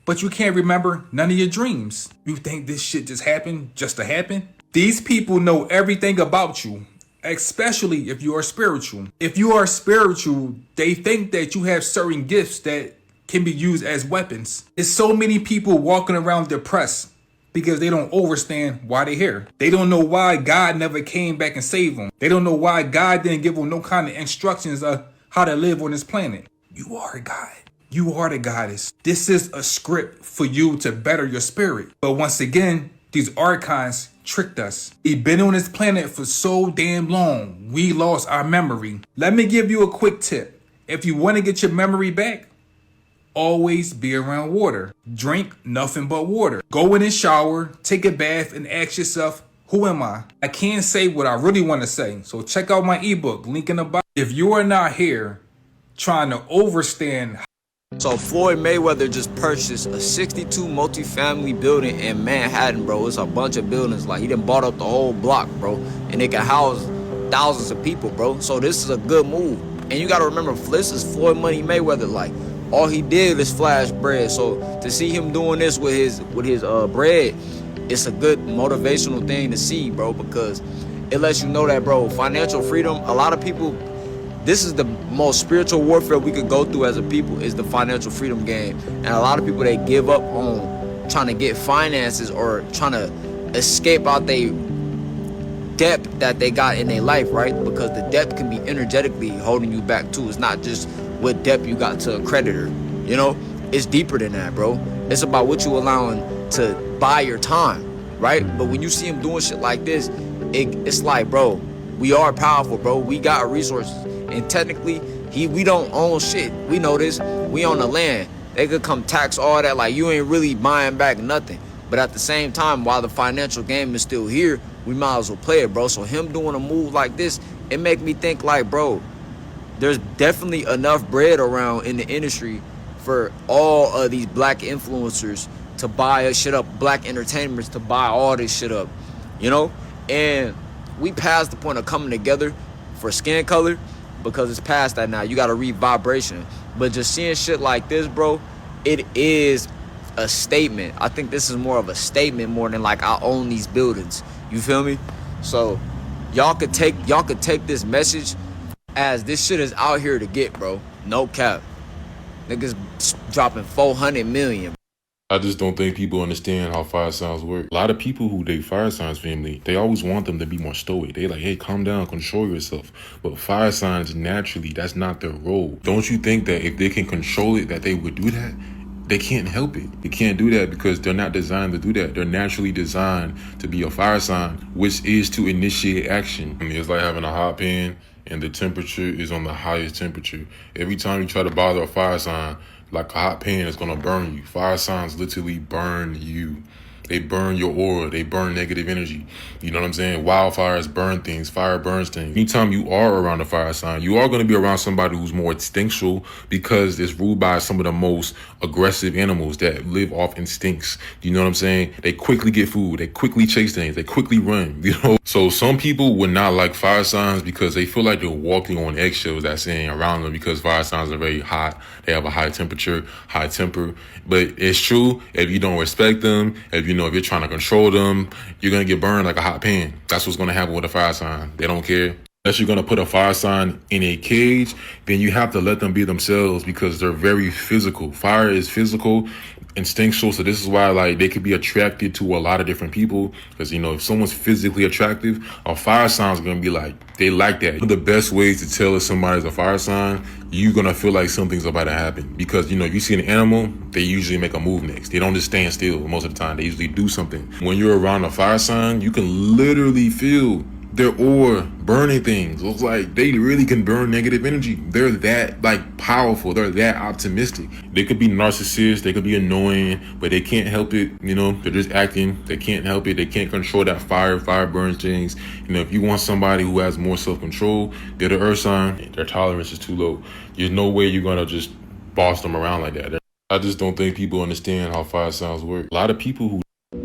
but you can't remember none of your dreams? You think this shit just happened just to happen? These people know everything about you, especially if you are spiritual. If you are spiritual, they think that you have certain gifts that can be used as weapons. There's so many people walking around depressed because they don't understand why they're here. They don't know why God never came back and saved them. They don't know why God didn't give them no kind of instructions of how to live on this planet. You are a God. You are the goddess. This is a script for you to better your spirit. But once again, these archons tricked us. We've been on this planet for so damn long, we lost our memory. Let me give you a quick tip. If you want to get your memory back, always be around water. Drink nothing but water. Go in and shower, take a bath, and ask yourself, who am I? I can't say what I really want to say, so check out my ebook, link in the bio. If you are not here trying to understand. So Floyd Mayweather just purchased a 62 multi-family building in Manhattan, bro. It's a bunch of buildings. Like, he done bought up the whole block, bro. And it can house thousands of people, bro. So this is a good move. And you got to remember, this is Floyd Money Mayweather. Like, all he did is flash bread. So to see him doing this with his bread, it's a good motivational thing to see, bro, because it lets you know that, bro, financial freedom, a lot of people, this is the most spiritual warfare we could go through as a people, is the financial freedom game. And a lot of people, they give up on trying to get finances or trying to escape out their debt that they got in their life, right? Because the debt can be energetically holding you back too. It's not just what debt you got to a creditor, you know? It's deeper than that, bro. It's about what you allowing to buy your time, right? But when you see him doing shit like this, it's like, bro, we are powerful, bro. We got resources, and technically, we don't own shit. We know this. We own the land. They could come tax all that, like you ain't really buying back nothing. But at the same time, while the financial game is still here, we might as well play it, bro. So him doing a move like this, it make me think like, bro, there's definitely enough bread around in the industry for all of these black influencers to buy a shit up, black entertainers to buy all this shit up, you know? And we passed the point of coming together for skin color, because it's past that now. You gotta read vibration. But just seeing shit like this, bro, it is a statement. I think this is more of a statement more than like I own these buildings. You feel me? So y'all could take this message as this shit is out here to get, bro. No cap. Niggas dropping 400 million. I just don't think people understand how fire signs work. A lot of people who date fire signs family, they always want them to be more stoic. They like, hey, calm down, control yourself. But fire signs, naturally, that's not their role. Don't you think that if they can control it, that they would do that? They can't help it. They can't do that because they're not designed to do that. They're naturally designed to be a fire sign, which is to initiate action. I mean, it's like having a hot pan and the temperature is on the highest temperature. Every time you try to bother a fire sign, like a hot pan is gonna burn you. Fire signs literally burn you. They burn your aura. They burn negative energy. You know what I'm saying? Wildfires burn things. Fire burns things. Anytime you are around a fire sign, you are going to be around somebody who's more instinctual because it's ruled by some of the most aggressive animals that live off instincts. You know what I'm saying? They quickly get food. They quickly chase things. They quickly run. You know? So some people would not like fire signs because they feel like they're walking on eggshells that's saying around them because fire signs are very hot. They have a high temperature, high temper. But it's true, if you don't respect them, if you're trying to control them, you're going to get burned like a hot pan. That's what's going to happen with a fire sign. They don't care. Unless you're going to put a fire sign in a cage, then you have to let them be themselves because they're very physical. Fire is physical, instinctual. So this is why like they could be attracted to a lot of different people because, if someone's physically attractive, a fire sign is going to be like, they like that. One of the best ways to tell if somebody's a fire sign, you're going to feel like something's about to happen because, you see an animal, they usually make a move next. They don't just stand still most of the time. They usually do something. When you're around a fire sign, you can literally feel their aura burning things. Looks like they really can burn negative energy. They're that powerful. They're that optimistic. They could be narcissists. They could be annoying, but they can't help it. They're just acting. They can't help it. They can't control that fire. Fire burns things. If you want somebody who has more self-control, they're the earth sign. Their tolerance is too low. There's no way you're gonna just boss them around like that. I just don't think people understand how fire signs work. A lot of people who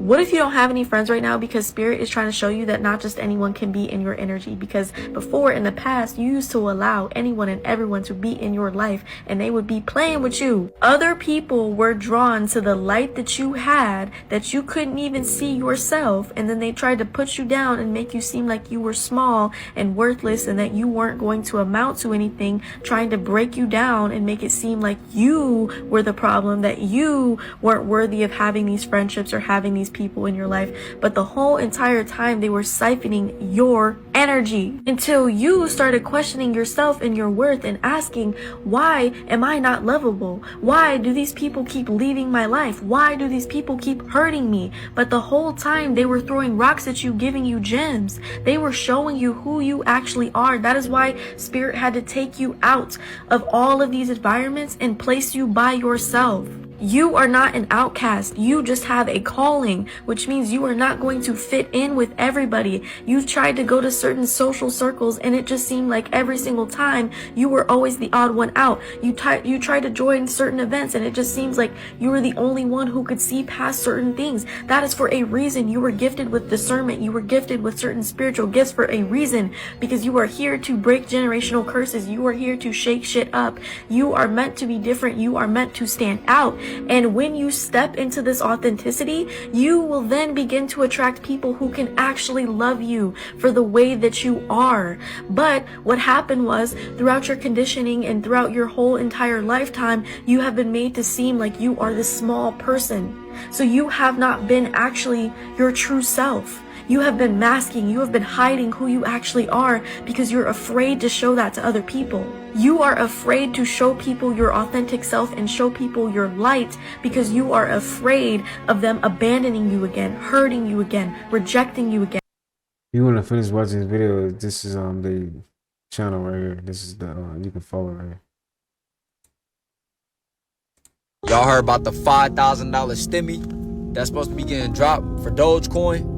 What if you don't have any friends right now because Spirit is trying to show you that not just anyone can be in your energy? Because before, in the past, you used to allow anyone and everyone to be in your life and they would be playing with you. Other people were drawn to the light that you had that you couldn't even see yourself, and then they tried to put you down and make you seem like you were small and worthless and that you weren't going to amount to anything, trying to break you down and make it seem like you were the problem, that you weren't worthy of having these friendships or having these people in your life. But the whole entire time they were siphoning your energy until you started questioning yourself and your worth and asking, why am I not lovable? Why do these people keep leaving my life? Why do these people keep hurting me? But the whole time they were throwing rocks at you, giving you gems. They were showing you who you actually are. That is why Spirit had to take you out of all of these environments and place you by yourself. You are not an outcast. You just have a calling, which means you are not going to fit in with everybody. You've tried to go to certain social circles and it just seemed like every single time you were always the odd one out. You tried to join certain events and it just seems like you were the only one who could see past certain things. That is for a reason. You were gifted with discernment. You were gifted with certain spiritual gifts for a reason, because you are here to break generational curses. You are here to shake shit up. You are meant to be different. You are meant to stand out. And when you step into this authenticity, you will then begin to attract people who can actually love you for the way that you are. But what happened was, throughout your conditioning and throughout your whole entire lifetime, you have been made to seem like you are this small person. So you have not been actually your true self. You have been masking, you have been hiding who you actually are because you're afraid to show that to other people. You are afraid to show people your authentic self and show people your light because you are afraid of them abandoning you again, hurting you again, rejecting you again. If you want to finish watching this video, this is the channel right here. This is the you can follow right here. Y'all heard about the $5,000 stimmy that's supposed to be getting dropped for Dogecoin?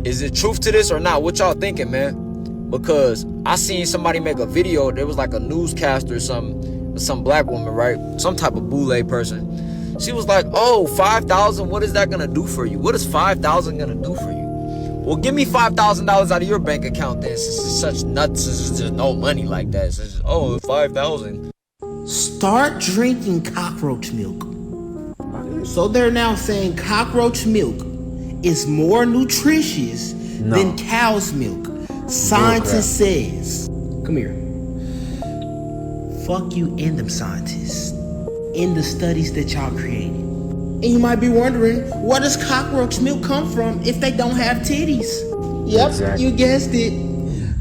Is it truth to this or not? What y'all thinking, man? Because I seen somebody make a video. There was like a newscaster or some black woman, right? Some type of boule person. She was like, oh, 5,000, what is that gonna do for you? What is 5,000 gonna do for you? Well, give me $5,000 out of your bank account then. Since it's such nuts, since there's no money like that. Since, oh, 5,000. Start drinking cockroach milk. So they're now saying cockroach milk is more nutritious than cow's milk. Scientist says. Come here. Fuck you and them scientists. In the studies that y'all created. And you might be wondering, where does cockroach milk come from if they don't have titties? Yep, you guessed it.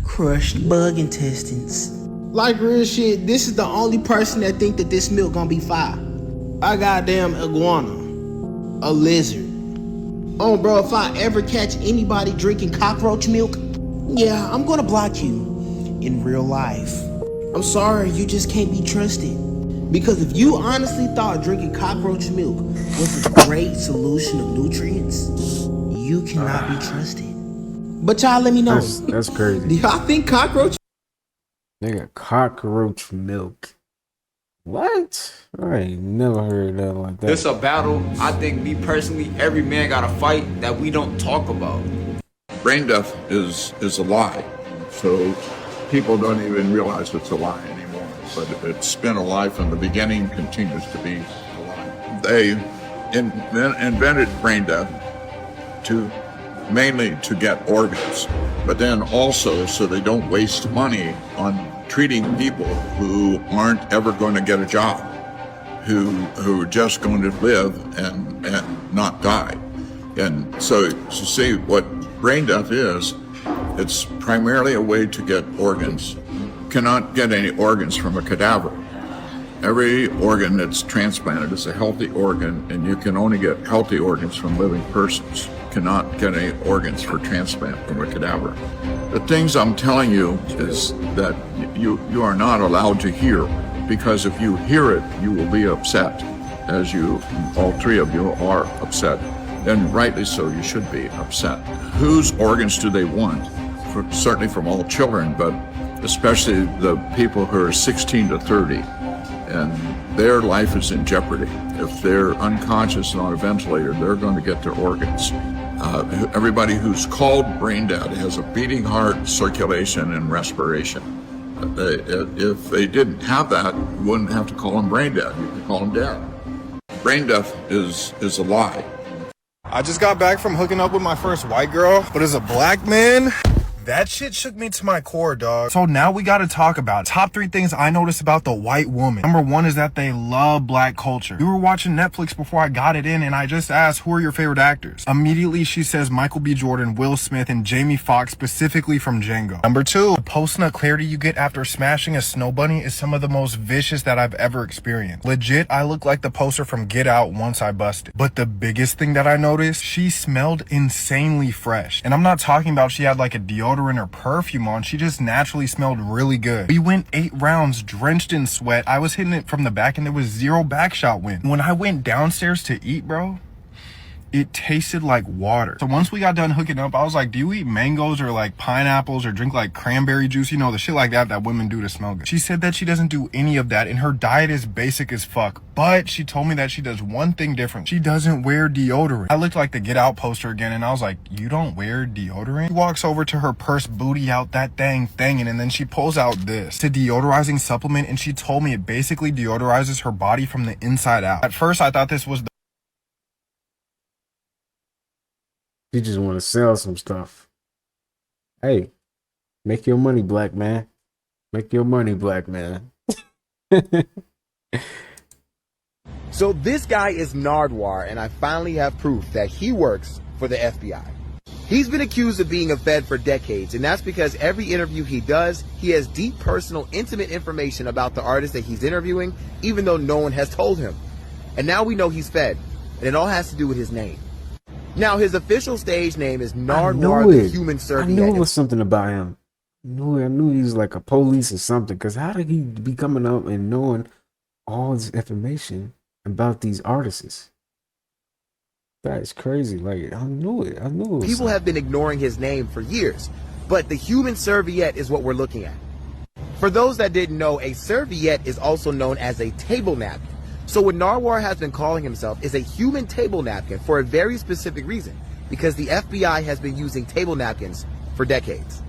Crushed bug intestines. Like real shit, this is the only person that think that this milk gonna be fire. A goddamn iguana. A lizard. Oh bro, if I ever catch anybody drinking cockroach milk, yeah, I'm gonna block you in real life. I'm sorry, you just can't be trusted. Because if you honestly thought drinking cockroach milk was a great solution of nutrients, you cannot be trusted. But y'all let me know. That's crazy. Do y'all think cockroach? Nigga, cockroach milk. What? I ain't never heard that like that. It's a battle. I think me personally, every man got a fight that we don't talk about. Brain death is a lie. So people don't even realize it's a lie anymore. But it's been a lie from the beginning, continues to be a lie. They invented brain death mainly to get organs, but then also so they don't waste money on treating people who aren't ever going to get a job, who are just going to live and not die. And so to see what brain death is, it's primarily a way to get organs. Cannot get any organs from a cadaver. Every organ that's transplanted is a healthy organ, and you can only get healthy organs from living persons. Cannot get any organs for transplant from a cadaver. The things I'm telling you is that you are not allowed to hear, because if you hear it, you will be upset, as all three of you are upset, and rightly so, you should be upset. Whose organs do they want? Certainly from all children, but especially the people who are 16 to 30, and their life is in jeopardy. If they're unconscious and on a ventilator, they're going to get their organs. Everybody who's called brain dead has a beating heart, circulation, and respiration. If they didn't have that, you wouldn't have to call them brain dead. You could call them dead. Brain death is a lie. I just got back from hooking up with my first white girl, but as a black man, that shit shook me to my core, dog. So now we gotta talk about top 3 things I noticed about the white woman. Number 1 is that they love black culture. We were watching Netflix before I got it in, and I just asked, who are your favorite actors? Immediately she says Michael B. Jordan, Will Smith, and Jamie Foxx, specifically from Django. Number 2, the post-nut clarity you get after smashing a snow bunny is some of the most vicious that I've ever experienced. Legit, I look like the poster from Get Out once I busted. But the biggest thing that I noticed, she smelled insanely fresh. And I'm not talking about she had like a deodorant or perfume on, she just naturally smelled really good. We went 8 rounds drenched in sweat. I was hitting it from the back and there was 0 backshot wind. When I went downstairs to eat, bro, it tasted like water. So once we got done hooking up, I was like, do you eat mangoes or like pineapples or drink like cranberry juice? You know, the shit like that women do to smell good. She said that she doesn't do any of that and her diet is basic as fuck. But she told me that she does one thing different. She doesn't wear deodorant. I looked like the Get Out poster again and I was like, you don't wear deodorant? She walks over to her purse, booty out that dang thing, and then she pulls out this. It's a deodorizing supplement, and she told me it basically deodorizes her body from the inside out. At first I thought this was You just want to sell some stuff. Hey, make your money, black man. Make your money, black man. So this guy is Nardwuar, and I finally have proof that he works for the FBI. He's been accused of being a Fed for decades, and that's because every interview he does, he has deep, personal, intimate information about the artist that he's interviewing, even though no one has told him. And now we know he's Fed, and it all has to do with his name. Now, his official stage name is Nardwuar, the Human Serviette. I knew it was something about him. I knew he was like a police or something, because how did he be coming up and knowing all this information about these artists? That is crazy. Like, I knew it. People have been ignoring his name for years, but the Human Serviette is what we're looking at. For those that didn't know, a serviette is also known as a table napkin. So what Nardwuar has been calling himself is a human table napkin for a very specific reason, because the FBI has been using table napkins for decades.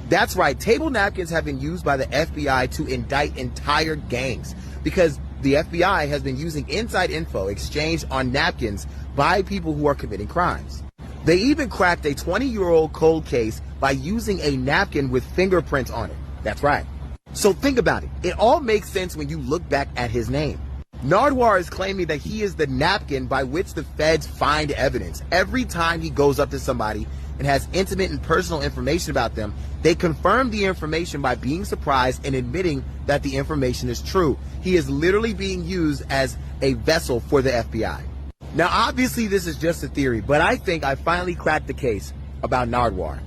That's right, table napkins have been used by the FBI to indict entire gangs, because the FBI has been using inside info exchanged on napkins by people who are committing crimes. They even cracked a 20-year-old cold case by using a napkin with fingerprints on it. That's right. So think about it. It all makes sense when you look back at his name. Nardwuar is claiming that he is the napkin by which the feds find evidence. Every time he goes up to somebody and has intimate and personal information about them, they confirm the information by being surprised and admitting that the information is true. He is literally being used as a vessel for the FBI. Now, obviously, this is just a theory, but I think I finally cracked the case about Nardwuar.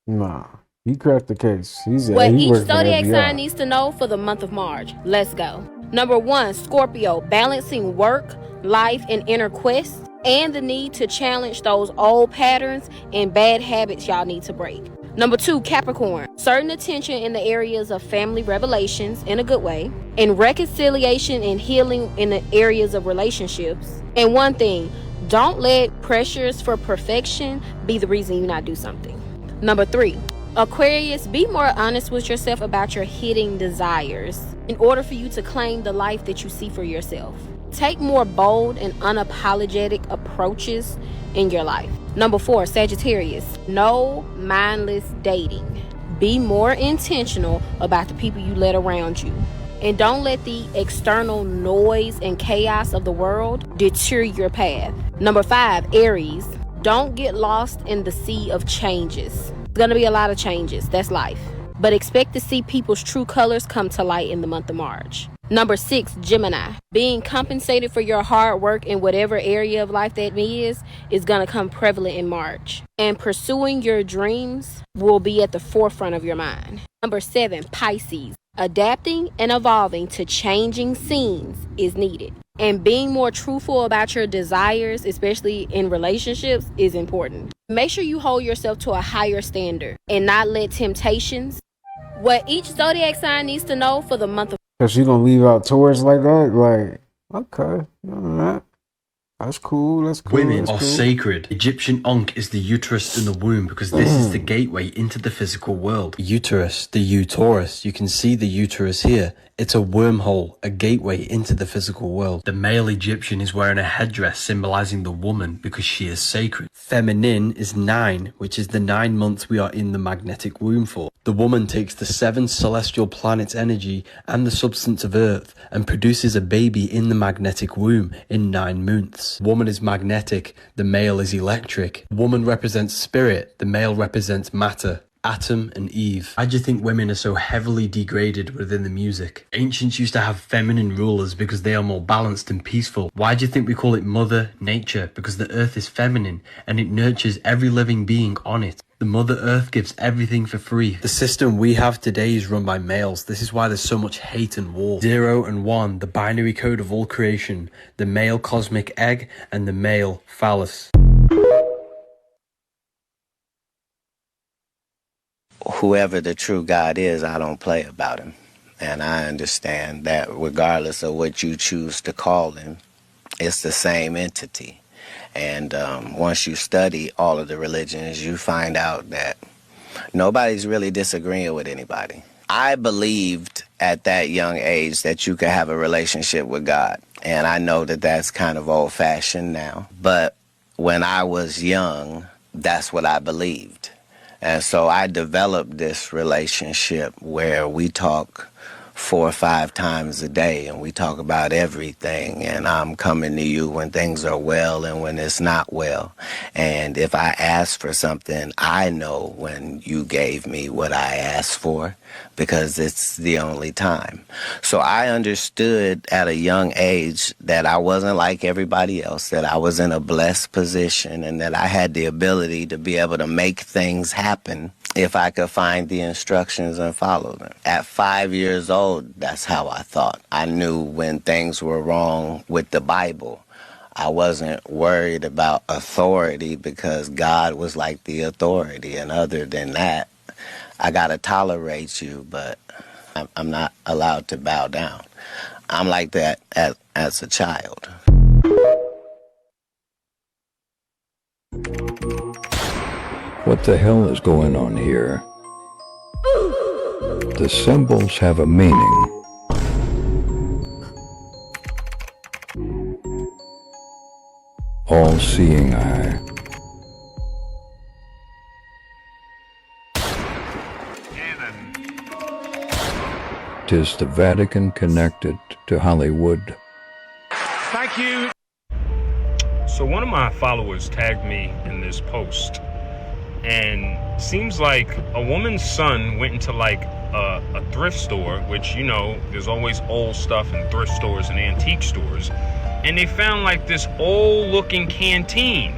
Nah, he cracked the case. What he each worked for the zodiac FBI. sign needs to know for the month of March. Let's go. Number 1, Scorpio, balancing work, life, and inner quest, and the need to challenge those old patterns and bad habits y'all need to break. Number 2, Capricorn, certain attention in the areas of family revelations in a good way, and reconciliation and healing in the areas of relationships. And one thing, don't let pressures for perfection be the reason you not do something. Number 3, Aquarius, be more honest with yourself about your hidden desires in order for you to claim the life that you see for yourself. Take more bold and unapologetic approaches in your life. Number 4, Sagittarius, no mindless dating. Be more intentional about the people you let around you. And don't let the external noise and chaos of the world deter your path. Number 5, Aries, don't get lost in the sea of changes. There's gonna be a lot of changes, that's life. But expect to see people's true colors come to light in the month of March. Number 6, Gemini, being compensated for your hard work in whatever area of life that is gonna come prevalent in March. And pursuing your dreams will be at the forefront of your mind. Number 7, Pisces, adapting and evolving to changing scenes is needed. And being more truthful about your desires, especially in relationships, is important. Make sure you hold yourself to a higher standard and not let temptations. What each zodiac sign needs to know for the month of... So she gonna leave out Taurus like that? Like, okay, all right. That's cool. That's cool. Women that's are cool. sacred. Egyptian Ankh is the uterus in the womb because this is the gateway into the physical world. Uterus, the uterus. You can see the uterus here. It's a wormhole, a gateway into the physical world. The male Egyptian is wearing a headdress symbolizing the woman because she is sacred. Feminine is 9, which is the 9 months we are in the magnetic womb for. The woman takes the 7 celestial planets' energy and the substance of Earth and produces a baby in the magnetic womb in 9 months. Woman is magnetic, the male is electric. Woman represents spirit, the male represents matter. Adam and Eve. Why do you think women are so heavily degraded within the music? Ancients used to have feminine rulers because they are more balanced and peaceful. Why do you think we call it Mother Nature? Because the earth is feminine and it nurtures every living being on it. The Mother Earth gives everything for free. The system we have today is run by males. This is why there's so much hate and war. 0 and 1, the binary code of all creation. The male cosmic egg and the male phallus. Whoever the true God is, I don't play about him. And I understand that regardless of what you choose to call him, it's the same entity. And once you study all of the religions, you find out that nobody's really disagreeing with anybody. I believed at that young age that you could have a relationship with God. And I know that that's kind of old-fashioned now. But when I was young, that's what I believed. And so I developed this relationship where we talk 4 or 5 times a day, and we talk about everything, and I'm coming to you when things are well and when it's not well. And if I ask for something, I know when you gave me what I asked for, because it's the only time. So I understood at a young age that I wasn't like everybody else, that I was in a blessed position, and that I had the ability to be able to make things happen if I could find the instructions and follow them. At 5 years old, that's how I thought. I knew when things were wrong with the Bible. I wasn't worried about authority because God was like the authority. And other than that, I gotta tolerate you, but I'm not allowed to bow down. I'm like that as a child. What the hell is going on here? The symbols have a meaning. All-seeing eye. Is the Vatican connected to Hollywood? Thank you. So one of my followers tagged me in this post, and seems like a woman's son went into like a thrift store, which, you know, there's always old stuff in thrift stores and antique stores, and they found like this old looking canteen,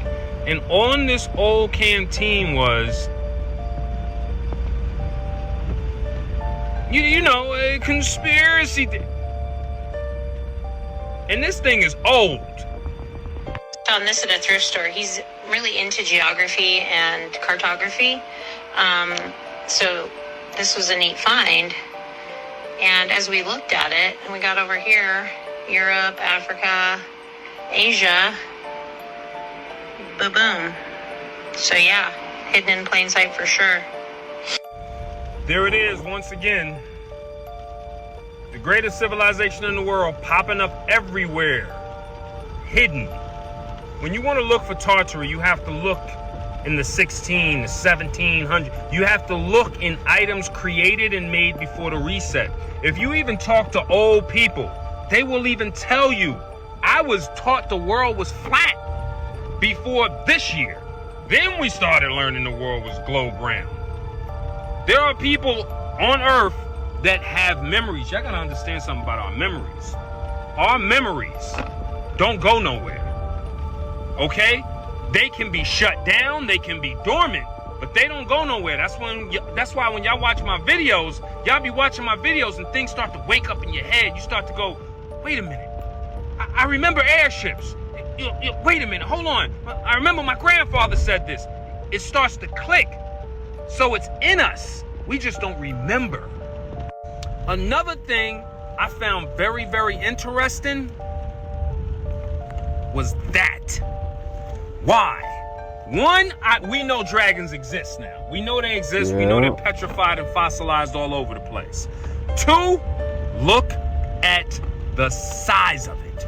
and on this old canteen was, you know, a conspiracy. And this thing is old. Found this at a thrift store. He's really into geography and cartography. So this was a neat find. And as we looked at it, and we got over here, Europe, Africa, Asia, boom. So yeah, hidden in plain sight for sure. There it is once again. The greatest civilization in the world popping up everywhere. Hidden. When you want to look for Tartary, you have to look in the 16, the 1700. You have to look in items created and made before the reset. If you even talk to old people, they will even tell you, I was taught the world was flat before this year. Then we started learning the world was globe round. There are people on Earth that have memories. Y'all gotta understand something about our memories. Our memories don't go nowhere. Okay? They can be shut down, they can be dormant, but they don't go nowhere. That's why when y'all watch my videos, y'all be watching my videos and things start to wake up in your head. You start to go, wait a minute. I remember airships. Wait a minute, hold on. I remember my grandfather said this. It starts to click. So it's in us. We just don't remember. Another thing I found very, very interesting was that. Why? One, we know dragons exist now. We know they exist. Yeah. We know they're petrified and fossilized all over the place. 2, look at the size of it.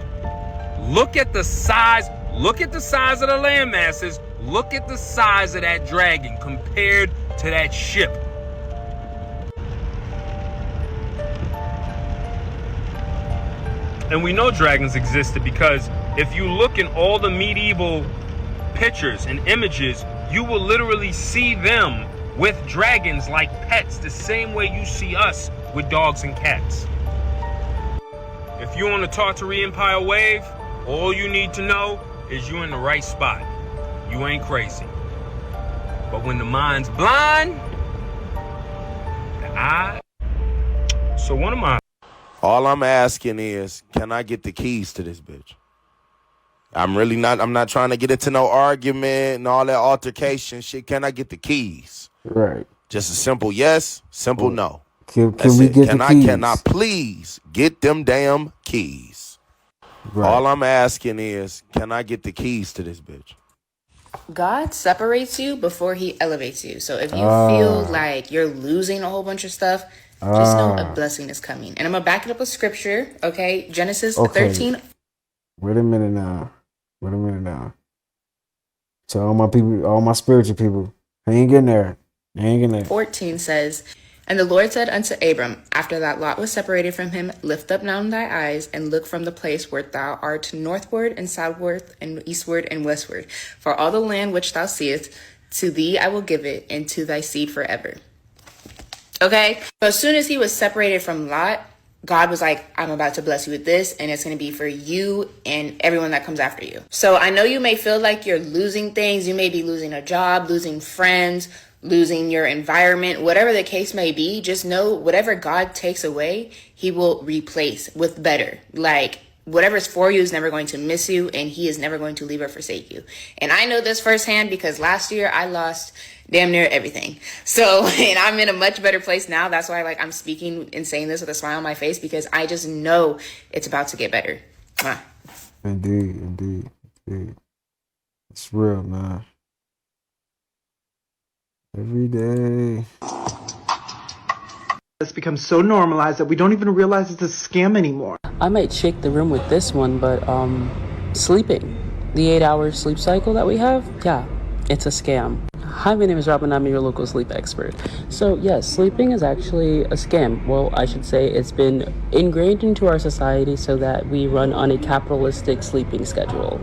Look at the size. Look at the size of the land masses. Look at the size of that dragon compared to that ship. And we know dragons existed because if you look in all the medieval pictures and images, you will literally see them with dragons like pets, the same way you see us with dogs and cats. If you're on the Tartary Empire wave, all you need to know is you're in the right spot. You ain't crazy. But when the mind's blind, the eye. So one of my... All I'm asking is, can I get the keys to this bitch? I'm not trying to get into no argument and all that altercation shit. Can I get the keys? Right. Just a simple yes, simple no. Can we get the keys? Can I please get them damn keys? Right. All I'm asking is, can I get the keys to this bitch? God separates you before he elevates you. So if you feel like you're losing a whole bunch of stuff, just know a blessing is coming. And I'm going to back it up with scripture, okay? Genesis 13. Wait a minute now. So all my people, all my spiritual people, they ain't getting there. 14 says, And the Lord said unto Abram, after that Lot was separated from him, lift up now thy eyes, and look from the place where thou art northward and southward and eastward and westward. For all the land which thou seest, to thee I will give it, and to thy seed forever. Okay? So as soon as he was separated from Lot, God was like, I'm about to bless you with this, and it's going to be for you and everyone that comes after you. So I know you may feel like you're losing things. You may be losing a job, losing friends, losing your environment, whatever the case may be. Just know whatever God takes away, he will replace with better. Like, whatever's for you is never going to miss you, and he is never going to leave or forsake you. And I know this firsthand because last year I lost damn near everything. So, and I'm in a much better place now. That's why, like, I'm speaking and saying this with a smile on my face, because I just know it's about to get better. Mwah. Indeed. It's real, man. Every day. It's become so normalized that we don't even realize it's a scam anymore. I might shake the room with this one, but sleeping. The 8-hour sleep cycle that we have, yeah, it's a scam. Hi, my name is Robin. I'm your local sleep expert. So yes, sleeping is actually a scam. Well, I should say it's been ingrained into our society so that we run on a capitalistic sleeping schedule.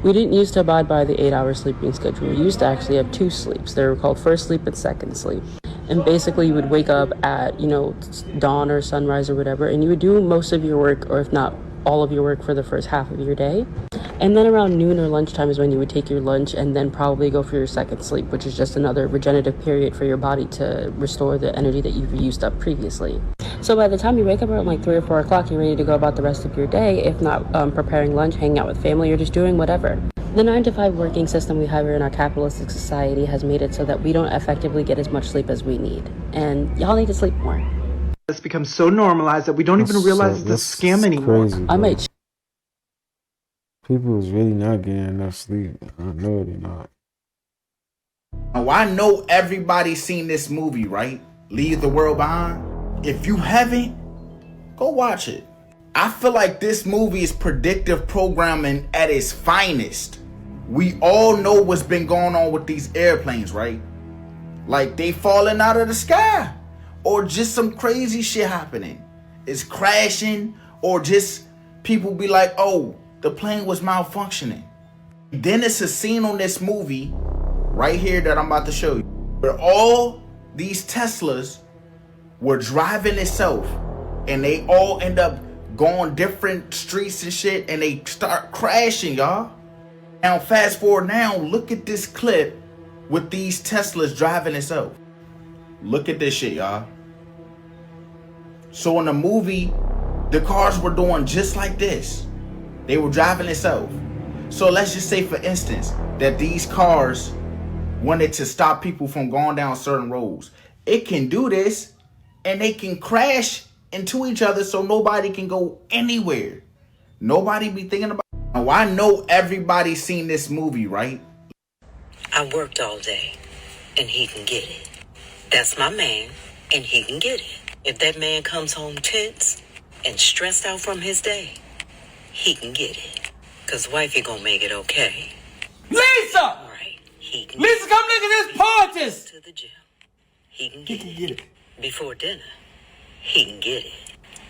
We didn't used to abide by the 8-hour sleeping schedule. We used to actually have 2 sleeps. They were called first sleep and second sleep. And basically you would wake up at, dawn or sunrise or whatever, and you would do most of your work, or if not all of your work, for the first half of your day. And then around noon or lunchtime is when you would take your lunch and then probably go for your second sleep, which is just another regenerative period for your body to restore the energy that you've used up previously. So by the time you wake up around like 3 or 4 o'clock, you're ready to go about the rest of your day, if not preparing lunch, hanging out with family, or just doing whatever. The 9-to-5 working system we have here in our capitalistic society has made it so that we don't effectively get as much sleep as we need. And y'all need to sleep more. It's become so normalized that we don't even realize it's a scam anymore. Crazy, I might. People is really not getting enough sleep. I know they're not. Now, I know everybody's seen this movie, right? Leave the World Behind. If you haven't, go watch it. I feel like this movie is predictive programming at its finest. We all know what's been going on with these airplanes, right? Like, they falling out of the sky, or just some crazy shit happening. It's crashing, or just people be like, oh, the plane was malfunctioning. Then it's a scene on this movie right here that I'm about to show you, where all these Teslas were driving itself, and they all end up going different streets and shit, and they start crashing, y'all. Now fast forward now, look at this clip with these Teslas driving itself. Look at this shit, y'all. So in the movie, the cars were doing just like this. They were driving itself. So let's just say, for instance, that these cars wanted to stop people from going down certain roads. It can do this, and they can crash into each other so nobody can go anywhere. Nobody be thinking about it. Now, I know everybody's seen this movie, right? I worked all day, and he can get it. That's my man, and he can get it. If that man comes home tense and stressed out from his day, he can get it. Cause wifey gonna make it okay. Lisa! Right. Lisa, come look at this parties! To the gym. He can get it. Before dinner, he can get it.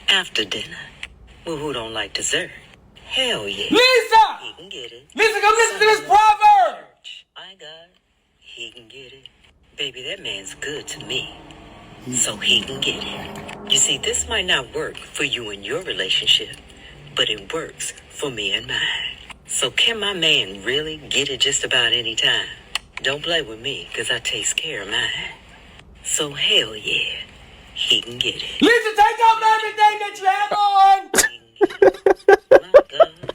After dinner, well, who don't like dessert? Hell yeah. Lisa! He can get it. Lisa, come listen to this proverb! I got it. He can get it. Baby, that man's good to me. So he can get it. You see, this might not work for you and your relationship, but it works for me and mine. So can my man really get it just about any time? Don't play with me, because I takes care of mine. So hell yeah, he can get it. Lisa, take off everything that you have on! My God,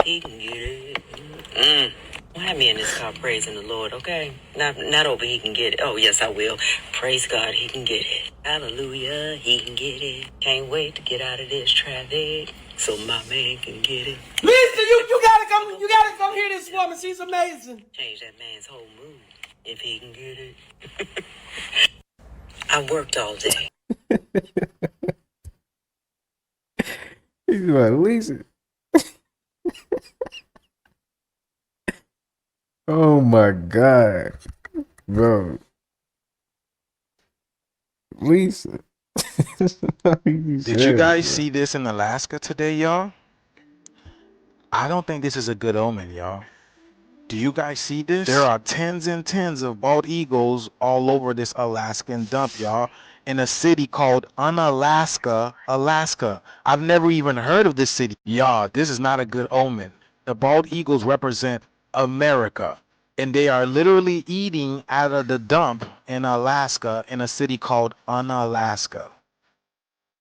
he can get it. Have me in this car praising the Lord, okay? Not over he can get it. Oh, yes, I will. Praise God, he can get it. Hallelujah, he can get it. Can't wait to get out of this traffic so my man can get it. Lisa, you gotta come hear this woman. She's amazing. Change that man's whole mood if he can get it. I worked all day. He's like, Lisa. Oh my God, bro. Please. Did you guys see this in Alaska today, y'all? I don't think this is a good omen, y'all. Do you guys see this? There are tens and tens of bald eagles all over this Alaskan dump, y'all, in a city called Unalaska, Alaska. I've never even heard of this city. Y'all, this is not a good omen. The bald eagles represent America, and they are literally eating out of the dump in Alaska in a city called Unalaska.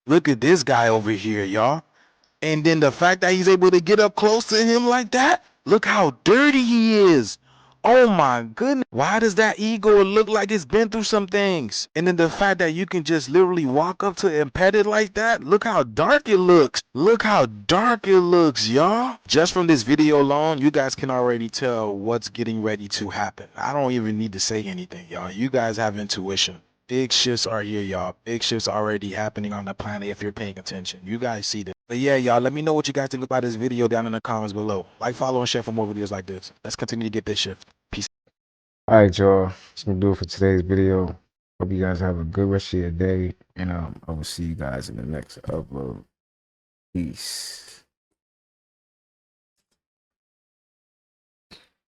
Look at this guy over here, y'all. And then the fact that he's able to get up close to him like that, look how dirty he is. Oh my goodness. Why does that eagle look like it's been through some things? And then the fact that you can just literally walk up to it and pet it like that, look how dark it looks. Look how dark it looks, y'all. Just from this video alone, you guys can already tell what's getting ready to happen. I don't even need to say anything, y'all. You guys have intuition. Big shifts are here, y'all. Big shifts already happening on the planet if you're paying attention. You guys see this. But yeah, y'all, let me know what you guys think about this video down in the comments below. Like, follow, and share for more videos like this. Let's continue to get this shift. Peace. All right, y'all. That's gonna do it for today's video. Hope you guys have a good rest of your day, and I will see you guys in the next upload. Peace.